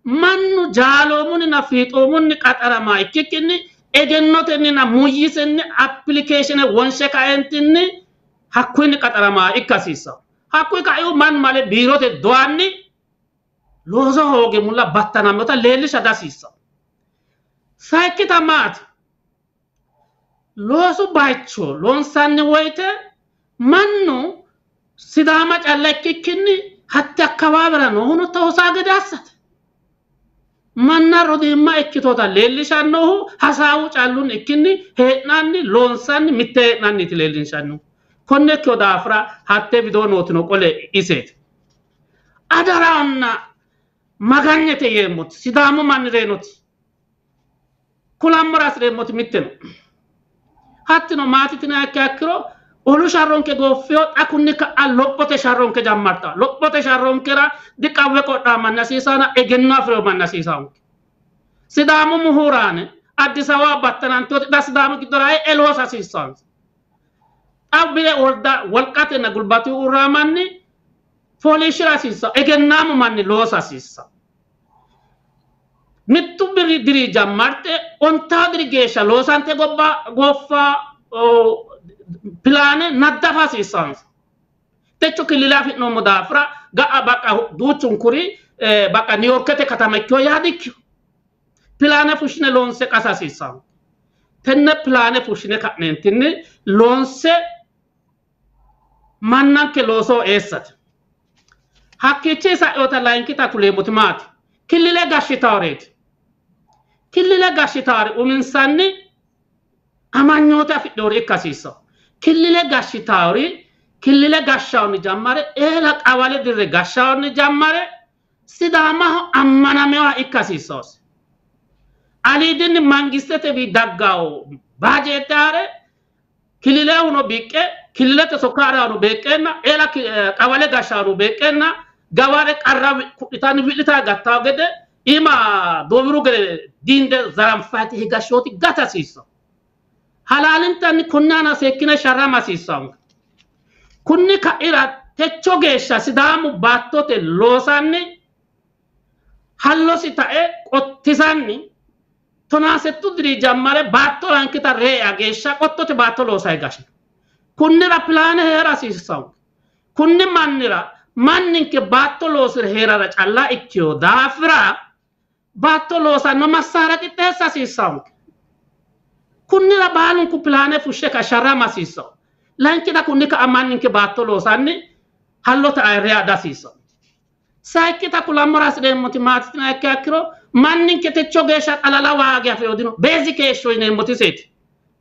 mannu jaaloomunnina fiixoomunni qaxaramaa ikkikkinni egennotenninna muyyisenni appilikeeshine wonshe kaeentinni hakkuyinni qaxaramaa ikka hasiissawo. Hakkuyi kaihu mannu male biirote doyanni looso hooge mulla battanameyota leellisha dasiissawo. Sayikkita maati? Loosu bayicho loonsanni woyte mannu sidaama calla ikkikkinni hatti akkawaawera noohuno toosaa gede assate. Manna rodiimma ikkitoota leellishannohu hasaawu callun ikkinni hee'nanni loonsanni mitte hee'nanniti leellinshannohu. Konne ikkeo daafira hatte widoo nootino qole iseeti. Adaraonna maganyete yeemmoti sidaamu mannireenoti. Kulammora asireemmoti mitte no. Hattino maatitina ikkiro olu sharronke gooffeyo xa kunni ka'a lophote sharronke jammarta. Lophote sharronkera diqawwe qodhaa manni hasiisaana egenno afireyo manni hasiisaanke. Sidaamu muhuraane Addis Ababa battanantooti xa sidaamu giddora eloos hasiisaanse. Xabbire wolqatenna gulbati uurraa manni fooliishshira hasiissawo. Egennaamu manni loosa hasiissawo. Mittu diri jammarte ontaa diri geeshsha loosante goffa pilaane naddafa hasiissaanse. Techo killile afi'noommo daafira ga'a baqa duuchunkuri baqa Niyorkete katama ikkeo yaadikkiyo. Pilaane fushshine loonse qasa hasiissaanke. Tenne pilaane fushshine ka'neentinni loonse mannanke loosoo eessate. Hakkiichi sa'yoota layinkita kuleemmoti maati? Killile gashshitaareeti. Killile gashshitaari uminsanni amagnota fidori ikkasiiso killile gashitaawri killile gashaawni jammare eela qawale dirre gashaawni jammare sidaamaho ammanamewa ikkasiisoos alidin mangistete bi daggao bajetare killile uno bikke killilete sokara uno bekenna eela qawale gashaawnu bekenna gaware qarra kuditani wilita gattaw gede ima dobiru gede dinde zaramfati higashoti gatasiiso halalintani kunnana sekkine sharama siisong kunni kaira techo geeshsha sidaamu baattote loosanni hallosi tae qottisanni tonasettu diri jammare baatto lankita rea geeshsha qottote baatto loosay gashi kunnira plane heera siisong kunni mannira manninke baatto loosire heerara calla ikkiyo daafira baatto loosanno massaara qixxeessa siisong kunnira baalunku plane fushshe ka sharama siiso lankida kunni ka amanninke baatto loosanni hallota area dasiiso saikita kulamora sidemmoti maatitina ikke akkiro manninke techo geeshsha xalala waage afeodino basic issue yineemmoti seeti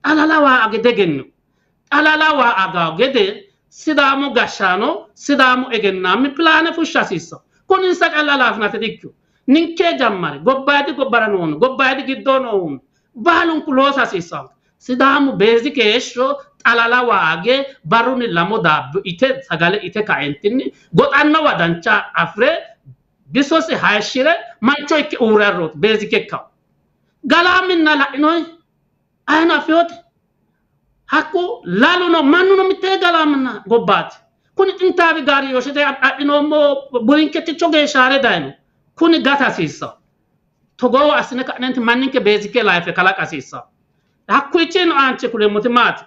xalala waage degenno xalala waaga gede sidaamu gashshaano sidaamu egennaammi plane fushsha siiso kuninsa calla laafnate dikku ninke jammare gobbaadi gobbara noonu gobbaadi giddoo noonu baalunku loosa siiso sidaamu basic issue xalala waage baruni lamo daabbu ite sagale ite kaentinni goxanno wadancha afre bisosi hayshire mancho ikke uurarrot basic ekka galaminna la'inoy ayna fiote hakku laluno mannuno mitte galaminna gobbaati kuni xintaabi gaari yoshite adhinommo burinketti choge shaare dayno kuni gata siisa togo asine kanenti manninke basic life kala kasisa hakku ichino anche kulemoti maati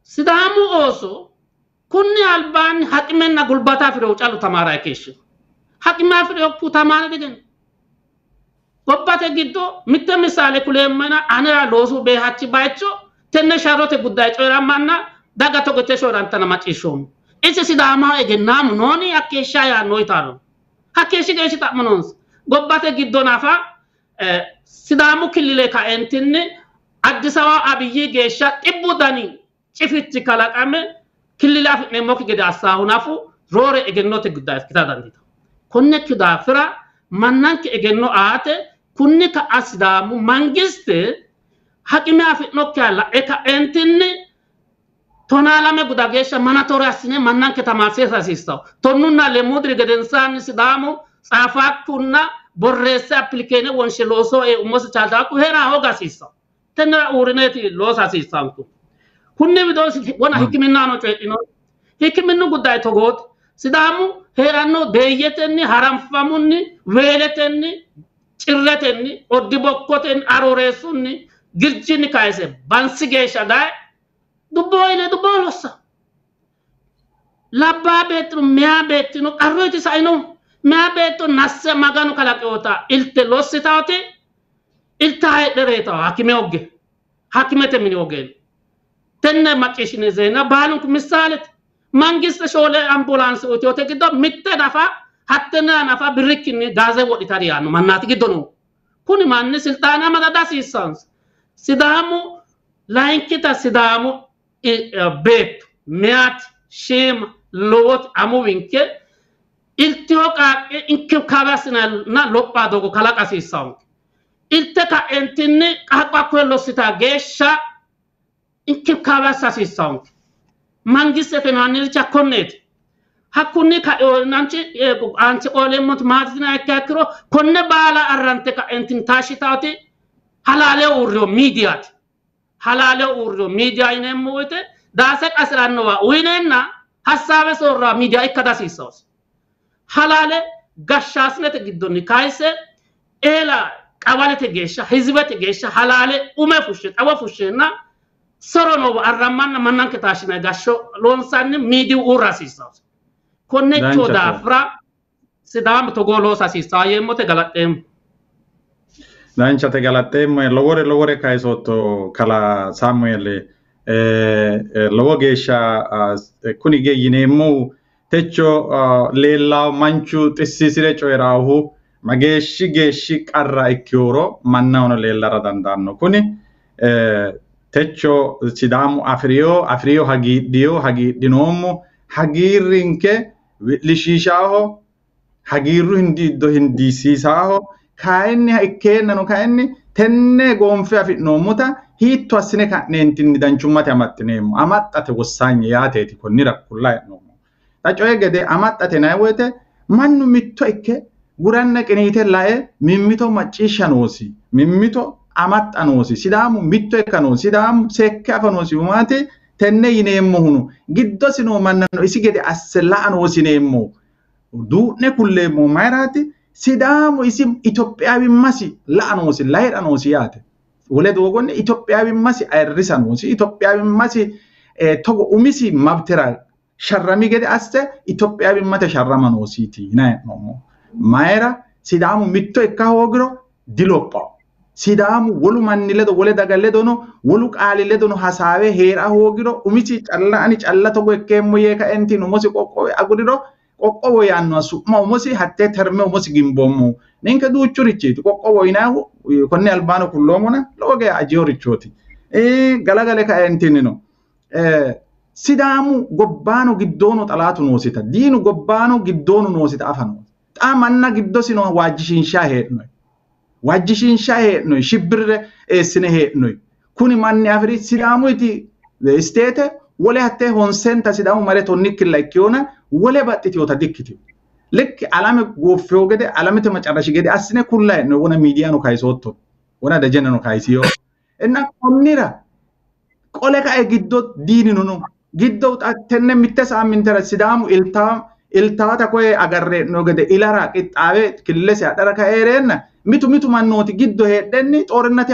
sidaamu oso kunni albaan haqimenna gulbata firo calu tamara kesh haqima firo putamana degen gobbate giddo mitte misale kulemana anara loosu be hacci baycho tenne sharote gudday coyramanna daga togote shorantana macishom ese sidaama egennamu noni akesha ya noitano hakeshi geshi tamonons gobbate giddo nafa sidaamu killile ka entinni Addis Ababa abiyyi geesha ibbudani cifitti kalaqame killile afne mokki gede asaahu nafu roore egennote gudday kita dandita konne kidafira mannanke egenno aate kunni ka asdaamu mangiste haqime afno kala eka entinni tonalame gudagesha manatore asine mannanke tamasesa sistaw tonnunna le mudri gedensan sidaamu safakunna borresse applikene wonshe loso e umosi chalta ku hera hoga sistaw tenna urineti losa sistanku kunne widosi wona hikiminano coydino hikiminu gudday togot sidaamu heranno deyetenni haramfamunni weeletenni cirretenni oddibokkoten aroresunni girjini kayse bansi geesha day dubboyle dubbolossa labba betru mea betino qarroyti sayno mea betto nasse maganu kalaqeota ilte lossitawte ilta heddereta hakime ogge hakimete mini ogge tenne macishine zena balunku misalet mangiste shole ambulance otote giddo mitte dafa hattena nafa birikini gaze woditari yanu mannati giddono kuni manni siltana madada sisans sidaamu lainkita sidaamu bet meat shem lot amuwinke iltioqa inke kabasna na loppa dogo kalaka sisam ilteka entinni qaqqa quello sita gesha inke kabasa sisam mangiste fenanil chakonnet hakkunni ka nanci anci qolemot maatina ekkakiro konne baala arrante ka entin tashitati halale urro media inemmo wote dase qasrannowa uyinenna hasabe sorra media ikkada sisos halale gashasnete giddonni kayse ela qawalete geesha hizbete geesha halale ume fushshe xawa fushshenna sorono arramanna mannanke tashina gasho lonsanni media urra sisos konne choda fra sidam togolo sasisa yemote galatem Lanciate galatem lowore kai sotto kala Samuele lowo geesha kuni geyineemmo techo leella manchu xissisire coyrahu mageeshi qarra ikkiyoro mannaono leellara dandaanno kuni techo Sidaamu Afriyo hagiidhinoomo hagiirrinke wi'lishiishaaho hagiirru hindiisiisaaho kayinni ikkeennano kayinni tenne gonfe afi'noommota hiitto assine ka'neentinni danchummate amaxxineemmo amaxxate wossaanye yaateeti konnira kulla he'noommo xa coye gede amaxxate yinayi woyte mannu mitto ikke guranna qiniite lae mimmito macciishsha noosi mimmito amaxxa noosi Sidaamu mitto ikka noosi Sidaamu seekke afa noosi maati tenne yineemmohuno giddosi noo mannano isi gede asse la'a noosi neemmo duu'ne kulleemmo mayraati Sidaamu isi Itophiyawimmasi la'a noosi layiidha noosi yaate wole doogonni Itophiyawimmasi ayirrisa noosi Itophiyawimmasi togo umisi mabtera sharrami gede asse Itophiyawimmate sharrama noosiiti yinayi he'noommo mayra Sidaamu mitto ikka hoogiro dilophawo Sidaamu wolu manni ledo wole daga ledono wolu qaali ledono hasaawe heera hoogiro umisi calla ani calla togo ikkeemmo yee kaentin umosi qoqqowe aguriro qoqqowo yaanno su'ma umosi hatte terme umosi gimboommo ninke duuchurichiiti qoqqowo yinaahu konne albaano kulloomona lowo geya ajeerichooti galagale kaentinino Sidaamu gobbaano giddoono xalaatu noosita diinu gobbaano giddoono noosita afano xa manna giddosi noo waajjishiinsha hee'noy shibbirre eessine hee'noy kuni manni afiri Sidaamuyiti isteete wole hatte honsenta Sidaamu mare tonnikkilla ikkiyoona wole baxxitiyota dikkitiyo lekki alame gooffeyo gede alamete macarashi gede assine kulla hee'noy wona miidiyaano kayisootto wona dajenano kayisiyo enna konnira qole kae giddo diinino no giddo tenne mitte saamintera Sidaamu iltaata koye agarree'no gede ilara qixxaawe killesi adhara kaeereenna mitu mannooti giddo heedhenni xoorinate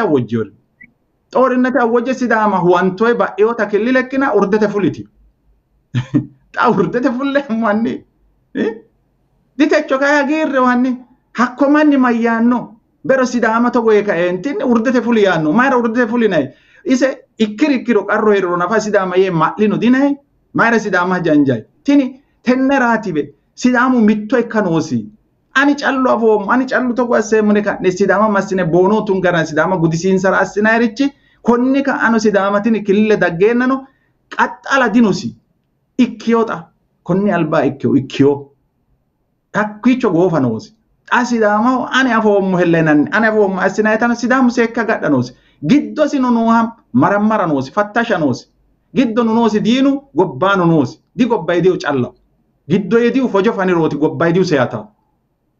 awwojje Sidaama huwantoye ba'eyoota killi lekkina urdete fuliti xa urdete fulle manni ditecho kaya hagiirre wanni hakko manni mayyaanno bero Sidaama togo yee kaeentinni urdete fuli yaanno mayra urdete fulinayi ise ikkiro qarro heeriro nafa Sidaama yee ma'lino dinayi mayra Sidaama janjay tini tenneraatibe Sidaamu mitto ikka noosi ani callu afoomo ani callu togo asseemmone ka'ne Sidaama massine boonoo tungaran Sidaama gudisiinsara assinayrichi konni ka'ano Sidaama tini kilile daggeennano qaxxala dinosi ikkiyota konni albaa ikkiyo hakkiicho goofa noosi xa Sidaamaho ani afoommo hellenanni ani afoommo assinaytano Sidaamu seekka gadha noosi giddosi nooha marammara noosi fattasha noosi giddo noosi diinu gobbaano noosi di gobbaydiu calla giddo yediu fojo fanirooti gobbaydiu seyata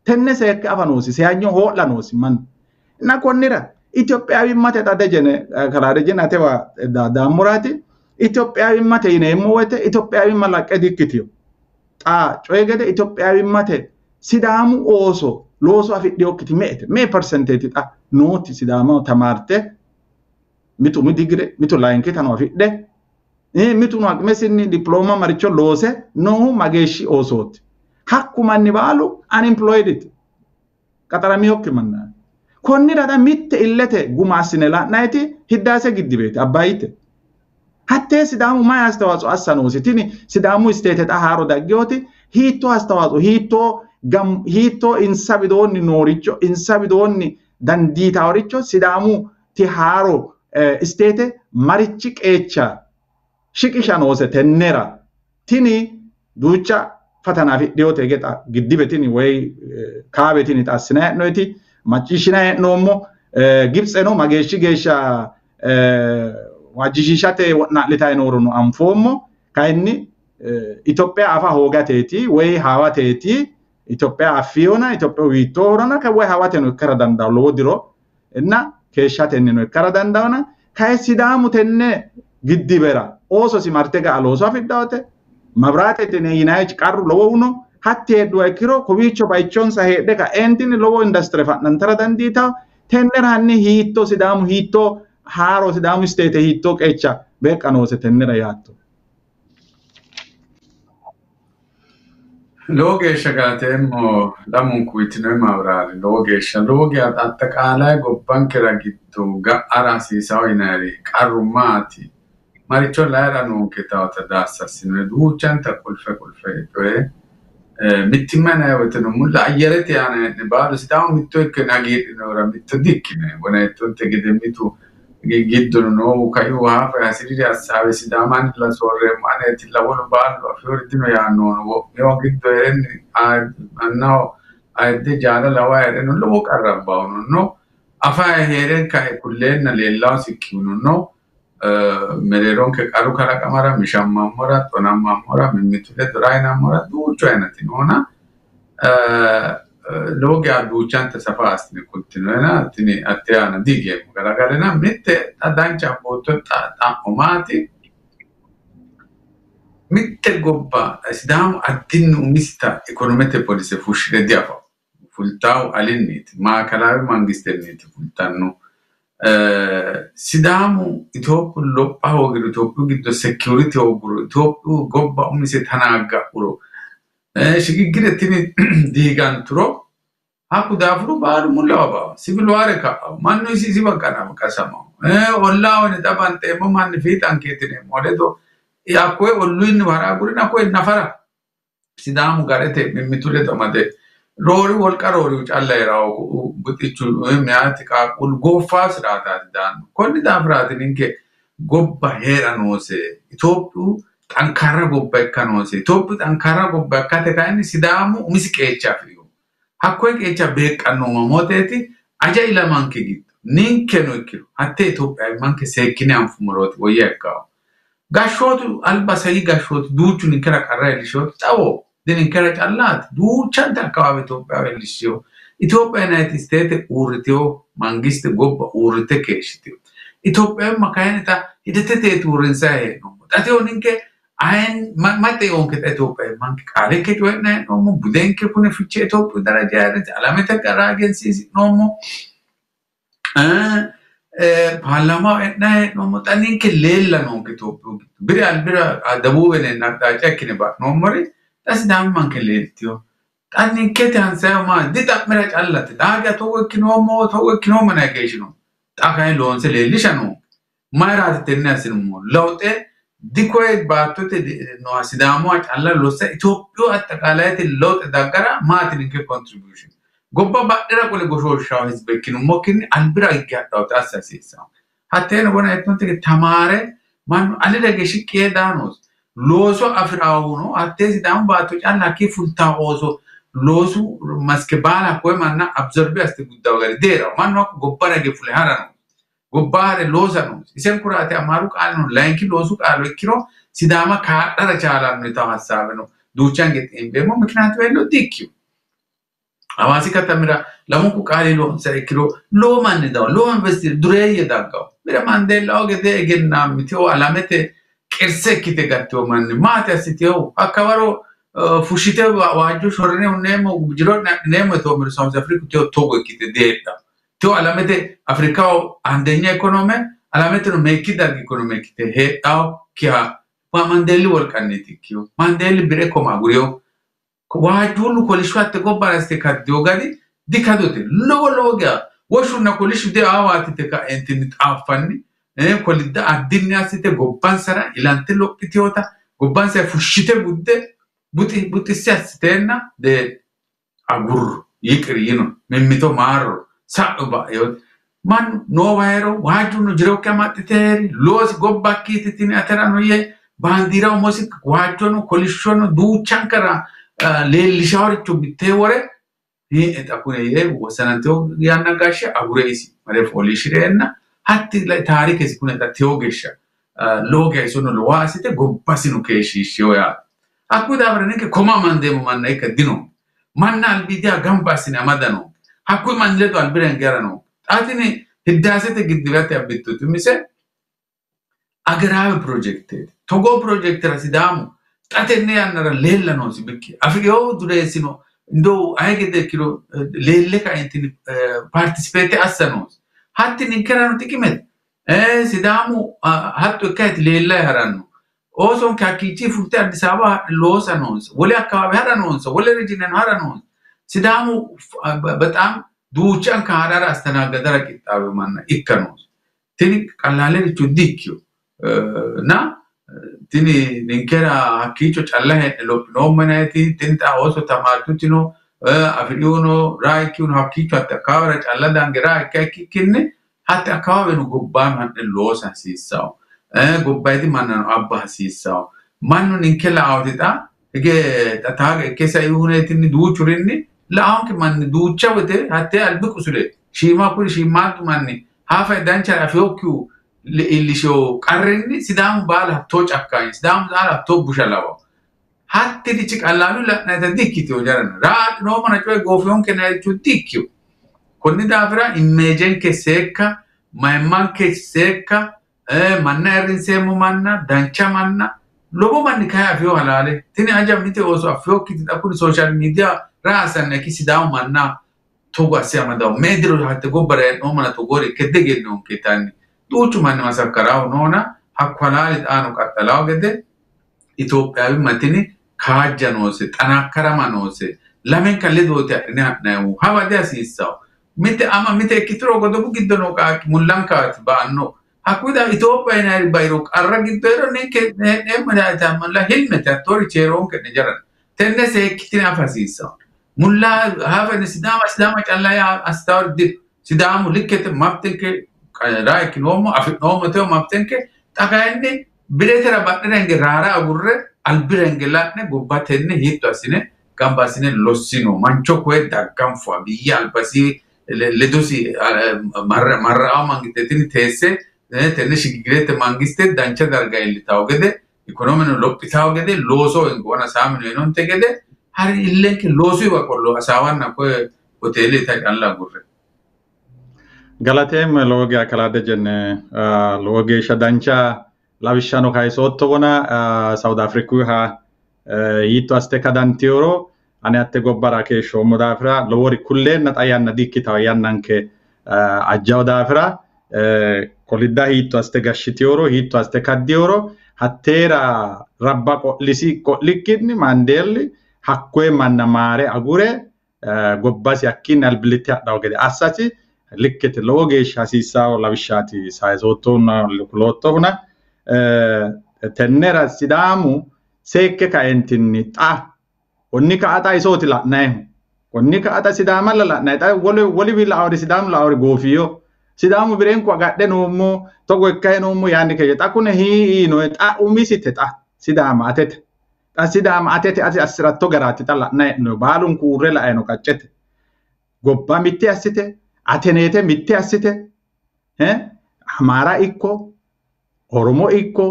tenne seekka afa noosi seyanyo hoo'la noosi man na konnira Itophiyawimmate xa dejene karaa dejene atewa daamuraati Itophiyawimmate yineemmo woyte Itophiyawimma laqqe dikkitiyo xa coye gede Itophiyawimmate Sidaamu ooso looso afidhiyokkiti me persenteeti xa nooti Sidaamaho tamaarte mitu digire mitu layinkitano afidhe mitu haqmesinni diploma maricho loose noohu mageeshshi oosooti hakku manni baalu unemployed qaxaramiyokki manna konnira da mitte illete gumaassine la'nayti hiddaase giddibeeti abbaayite hattee Sidaamu may astawaaxo assa noosi tini Sidaamu isteete xa haaro daggeyooti hiittoo astawaaxo hiittoo insa widoonni nooricho insa widoonni dandiitaaworicho Sidaamu ti haaro isteete marichi qeecha shiqisha noose tennera tini duucha fatana afidhiyote gexa giddibe tini woy kaabe tini xassina he'noyti macciishshina he'noommo Gibxeno mageeshshi geeshsha waajjishiishate wo'na'litayi noorono anfoommo kayinni Itophiya afa hoogateeti woy haawateeti Itophiya affiyona Itophiya hiittoo horona ka woy haawateno ikkara dandawo lowo diro inna keeshshatennino ikkara dandawona kayi Sidaamu tenne giddibera oososi marte ga'a looso afidhawote mabraatete yinayichi qarru lowo uno hatti heedhuwa ikkiro kowiicho bayichonsa heedhe ka'eentinni lowo indastire fa'nantara dandiitawo tennera hanni hiittoo Sidaamu hiittoo haaro Sidaamu isteete hiittoo qeecha beeqa noose tennera yaatto lowo geeshsha galateemmo lamunku yitinoy mabraari lowo geeshsha attaqaalay gobbankera giddo ga'ara hasiisawo yinayri qarru maati maricho layra noonke tawata daassassinore duuchanta qulfe coye mittimma yinayi woyte no mulla ayyarete aana hee'ne baalu Sidaamu mitto ikke hagiidhinoora mitto dikkine wona hittonte gede mitu giddu no kayu ha fa asiri asabe sidaman la sorre mane ti la won ballo fiori dino ya no yo giddu eren anno ade jana lawa eren lo karabba no afa heren kai kullen na lella sikunu no mereron ke karu kara kamara mishamma mora tonamma mora mitule doraina mora du cioenati nona logi aducciante safasti ne continuerà tini atteana di che garagare mette a dancia botto ta omati mette gobba sidam addin umista economete polise fushire diafa fultau alinit ma kalawe mangisternit fultanno sidamu itopu loppa hogiro itopu giddo security hogiro itopu gobba umise tanaga uro shigigire tini diganturo aku dafuru baru mulaba sibilware ka manno isi bakana kasama olla woni tabante mo man fit anketine modedo ya ko olluin wara gurina ko nafara sidamu garete mitule tamade rori wol karori alla erawo gutichu meati ka ul gofas rata dan konni dafrati ninke gobba heranose itopu ankara gobba kanose itopu ankara gobba kate kayni sidamu umisikecha fiyo hakko kecha beqanno mamoteti aja ila manke gid ninke no ikiro hatte Ethiopia manke sekine anfumoroti woyeka gashotu albasai gashotu duchu ninkara qarra elishot tawo deninkara callat ducha takawa Ethiopia elisho Ethiopia United States urtio mangiste gobba urte keshitio Ethiopia makayanita hidete turinsae no tatio ninke ayen mate onke Ethiopia manke kare ke joine no mo budenke pune fiche Ethiopia daraja yare alamete karagen sisi no mo parlama etna no mo taninke lella no ke Ethiopia bire albira adabu bene nakta chekine ba no mari tas dam manke leltio taninke tansa ma dita mera challate daga to kino mana geshino takai lonse lelishano mara tenna sinmo lawte dikoy baatote no asidamo alla losa Ethiopia atakalayte lot dagara matinke contribution gobba badera kole gosho shawis bekinu mokin albira iggadda tasasisa hatten wona etnte tamare man alida geshike danos loso afrauno atte sidam baato alla ki fulta oso losu maskebala ko manna absorbe asti gudda gari dera manno gobbara ge fule harano gobbare losano isen kurate amaru qalno lanki losu qalo ikkiro sidama kaadara chaalanno ta hasabeno duchange imbemo miknatu ello dikkiu awasi katamira lamunku qali lo saikiro lo manni da lo investir dureye dagga mira mandella ogede genna mitio alamete kersekite gatto manni mate asitio akavaro fushite wajju shorne unemo jiro nemo to mir South Africa to togo kite deta to alamete Africa andenya economy alamete no mekida economy kite he tao kya pa mandeli wol kaneti kyo mandeli bire ko magurio wajulu kolishwate ko baraste kadogari dikadote loga woshuna kolishde awati te ka entinit afanni kolida adinnya site gobban sara ilante lokitiota gobban sa fushite budde buti siastenna de agur yikrino mimito maro sa'ba yo man no vaero wajunu jiro kamatiteri los gobbakki titini aterano ye bandira musik wajono kolishono du chankara lelishawri chubite wore eta kune ye wasananto yanna gasha agureisi mare folishirena hatti la tarike sikune ta teogesha loge sono loasite gobbasinu keshishio ya akuda avrene che koma mandemo manna eka dino manna albidia gambasine amadano hakku manleto albiren gerano atini hiddasete giddivate abittu mise agrave project togo project rasidamu tatenne annara lellano sibikki afigeo duresino ndo aigede kilo lelle ka intini participate assano hatti ninkerano tikimet sidamu hatto kait lella harano oson kakichi fulte Addis Ababa losanons wala akababi haranons wala regionen haranons sidamu betam duchan kaarara astanagadara kitabe manna ikkanos tini qalale chudikyo na tini ninkera hakicho challahe no manati tinta oso tamatutino afidiono raikun hakicho atakawara challa dangera kakkinne hatta akawaawenu gobbaa manne loosa hasiissawo gobbayti mannano abba hasiissawo mannu ninke la'awtidha hige tataaga ikkesa ihuneetinni duuchurinni la'awanke manni duucha wote hattee albi qusule shiimaa kuri shiimaatu manni haafa dancha afeokkiu illisho qarrinni sidaamu baala hattoo cakkaanyi sidaamu baala hattoo busha lawa hatti dichi qallaalu la'nayta dikkitiyo jarana raadhi noomana coye goofiyoon kenna jechuu dikkiyo konni daafira immeejen keesseekka maayimman keesseekka manna irrinseemmo manna dancha manna lobo manni kaya afiyoo halaale tini ajabnite oso afiyoo kitidha kuni social media raasanne ki sidaamu manna togo assi amadaw meediro hatte gobbara noomana togori kedde gennoon keetaanni duuchu manni masakkaraawu noona hakku halaali xaanu qaxxalaawu gede Itoophiyaawi matini kaajja noose xanaakkarama noose lamenka ledoote adhine ha'nayihu habade hasiissawu mite ama mite ikkitiro godobu giddono qaaqi mullankaati ba'anno hakkuda Itoophiyaa inaari bayro qarra giddoero ninke neemmadaata malla hilmete attori cheeroon kenne jaran tenne seekkitine hafa hasiissawu mulla hafa sidaama callaa astawar dib sidaamu likkete maftenke raayikinoommo afinoommo teo maftenke xaqayanni bireetera badherenge raara agurre albirenge la'ne gobbatenne hiitto assine gamba assine lossino mancho koye dagganfo biyya albasii ledosi marra'aw mangiteetini teesse tenne shigigirete mangiste dancha darga illitawo gede ikonomino lophitawo gede looso ingona saamino enonte gede hari illenke loosu iwa qollo asaawanna koye hoteeli ta calla agurre Galateem loogi akalaade jenne loogi shadancha lavishano kaisotto bona South Africa ha yitto aste kadantioro ane atte gobbara ke shomo dafira lowori kullenna xayanna dikkitaw yannanke ajjaw dafira kolidda hitto aste gashitioro hitto aste kaddioro hattera rabba qo'lisi qo'likkinni mandelli hakkoe manna maare agure gobbasi akkin albilite hadhaw gede assati likkete lowo geeshsha hasiissawo lawishshaati sayisottonna lukuloottohuna tennera sidaamu seekke kaentinni xa onni ka'ata isooti la'nayihu onni ka'ata sidaama la'nayi xa woliwi la'awri sidaamu la'awri goofiyo sidaamu bireenku agadhe noommo togo ikkayi noommo yaanni keyye xa kune hiino xa umisite xa sidaama atete xa sidaama atete ati assiratto garaatti xa la'nayi no baalunku uurre la'ayno qaccete gobba mitte assite ateneete mitte assite Amara ikko Oromo ikko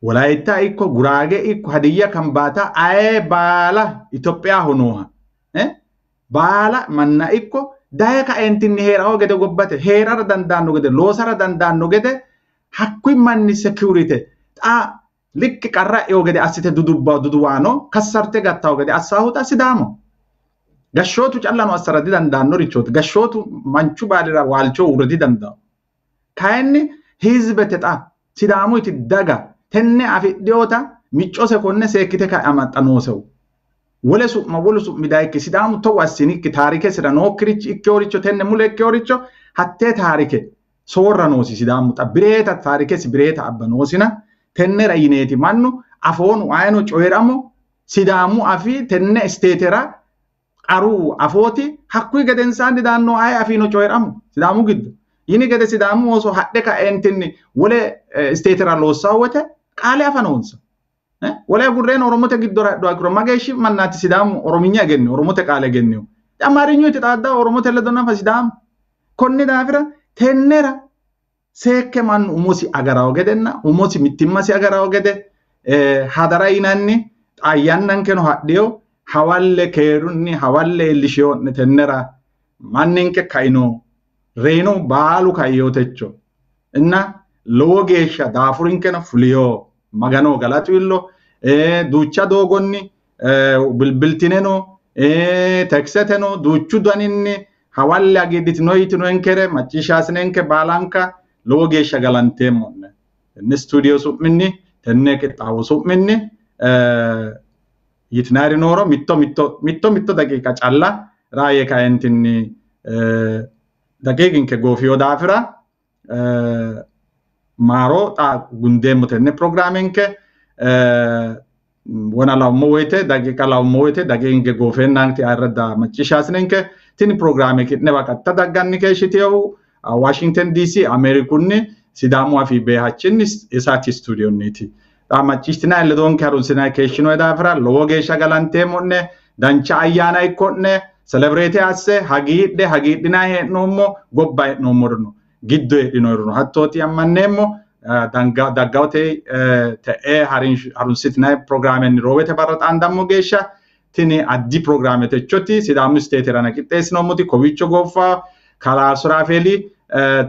Walaayittaa ikko Guraagee ikko Hadiyyaa Kambaataa ayee baala Itoophiyaa honoha baala manna ikko daye ka'eentinni heera'oo gede gobbate heerara dandaanno gede loosara dandaanno gede hakkuyi manni security xaa likki qarra'yoo gede assite duduwaano kassarte gattawo gede assaahuta sidaamo gashshootu callano assara didandaanno richooti gashshootu manchu baalira waalchoo uurre didandaa'u kayinni hizbete xa sidaamu iti daga tenne afidhiyoota miccose konne seekkite ka'e amaxxanoosewu wole su'mi daayikki sidaamu togo assinikki taarike sira nookkirichi ikkeyooricho tenne mule ikkeyooricho hattee taarike soorra noosi sidaamu xa bireeta taarikesi bireeta abba noosina tennera yineeti mannu afoonu ayino coyi'ramo sidaamu afii tenne isteetera qaru afooti hakkuyi gedensaanni daanno aye afiino coyi'ramo sidaamu giddo yini gede sidaamu ooso hadhe ka'eentinni wole isteetera loossawo wote qaale afanoonsa wole gurreen oromote giddora hadho akiro mageeshshi mannaati sidaamu orominya egenni oromote qaale egenniyo amaarinyuu iti xaadda oromote ledo nafa sidaamu konni daafira tennera seekke mannu umosi agarawo gedenna umosi mittimmasi agarawo gede hadara yinanni xayyannankeno hadhiyo hawalle keerunni hawalle illishiyo'ne tennera manninke kaino reino baalu kayyootecho inna lowo geeshsha daafurinkeno fuliyo magano galatu illo duucha doogonni bilbiltineno tekseteno duuchu daninni hawalle agiditinoyitinoenkere macciishshaasinenke baalanka lowo geeshsha galanteemmonne tenne studio su'minni tenne qixxaawo su'minni yitinaari nooro mitto daqiiqa calla raaye kaentinni daqiiqinke goofiyo daafira maaro xa gundeemmo tenne programinke wona lawummo woyte daqiiqa lawummo woyte daqiiqinke goofeennaanti ayirradda macciishshaasinenke tini programe ki'ne baqatta dagganni keeshshitiyohu Washington DC Amerikunni Sidaamuu fi beehachinni isaati stuudiyoonniiti. Machistina illee doon karunsina keeshino edaafira lowo geesha galanteemonne dancha ayyaana ikkonne celebrate asse hagiidhina hee'noommo gobba hee'noommo giddo heedhinoorno hattooti ammanneemmo daggawte ta'ee harunsitna programmen roowete barraxaan dammo geesha tini addi programme techoti Sidaamu state rana qixxeessinoommuti kowiicho gooffaa karaa suraafeeli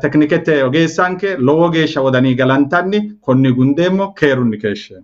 teknikete ogeessanke lowo geesha wodanii galantanni konni gundeemmo keerunni keeshshe.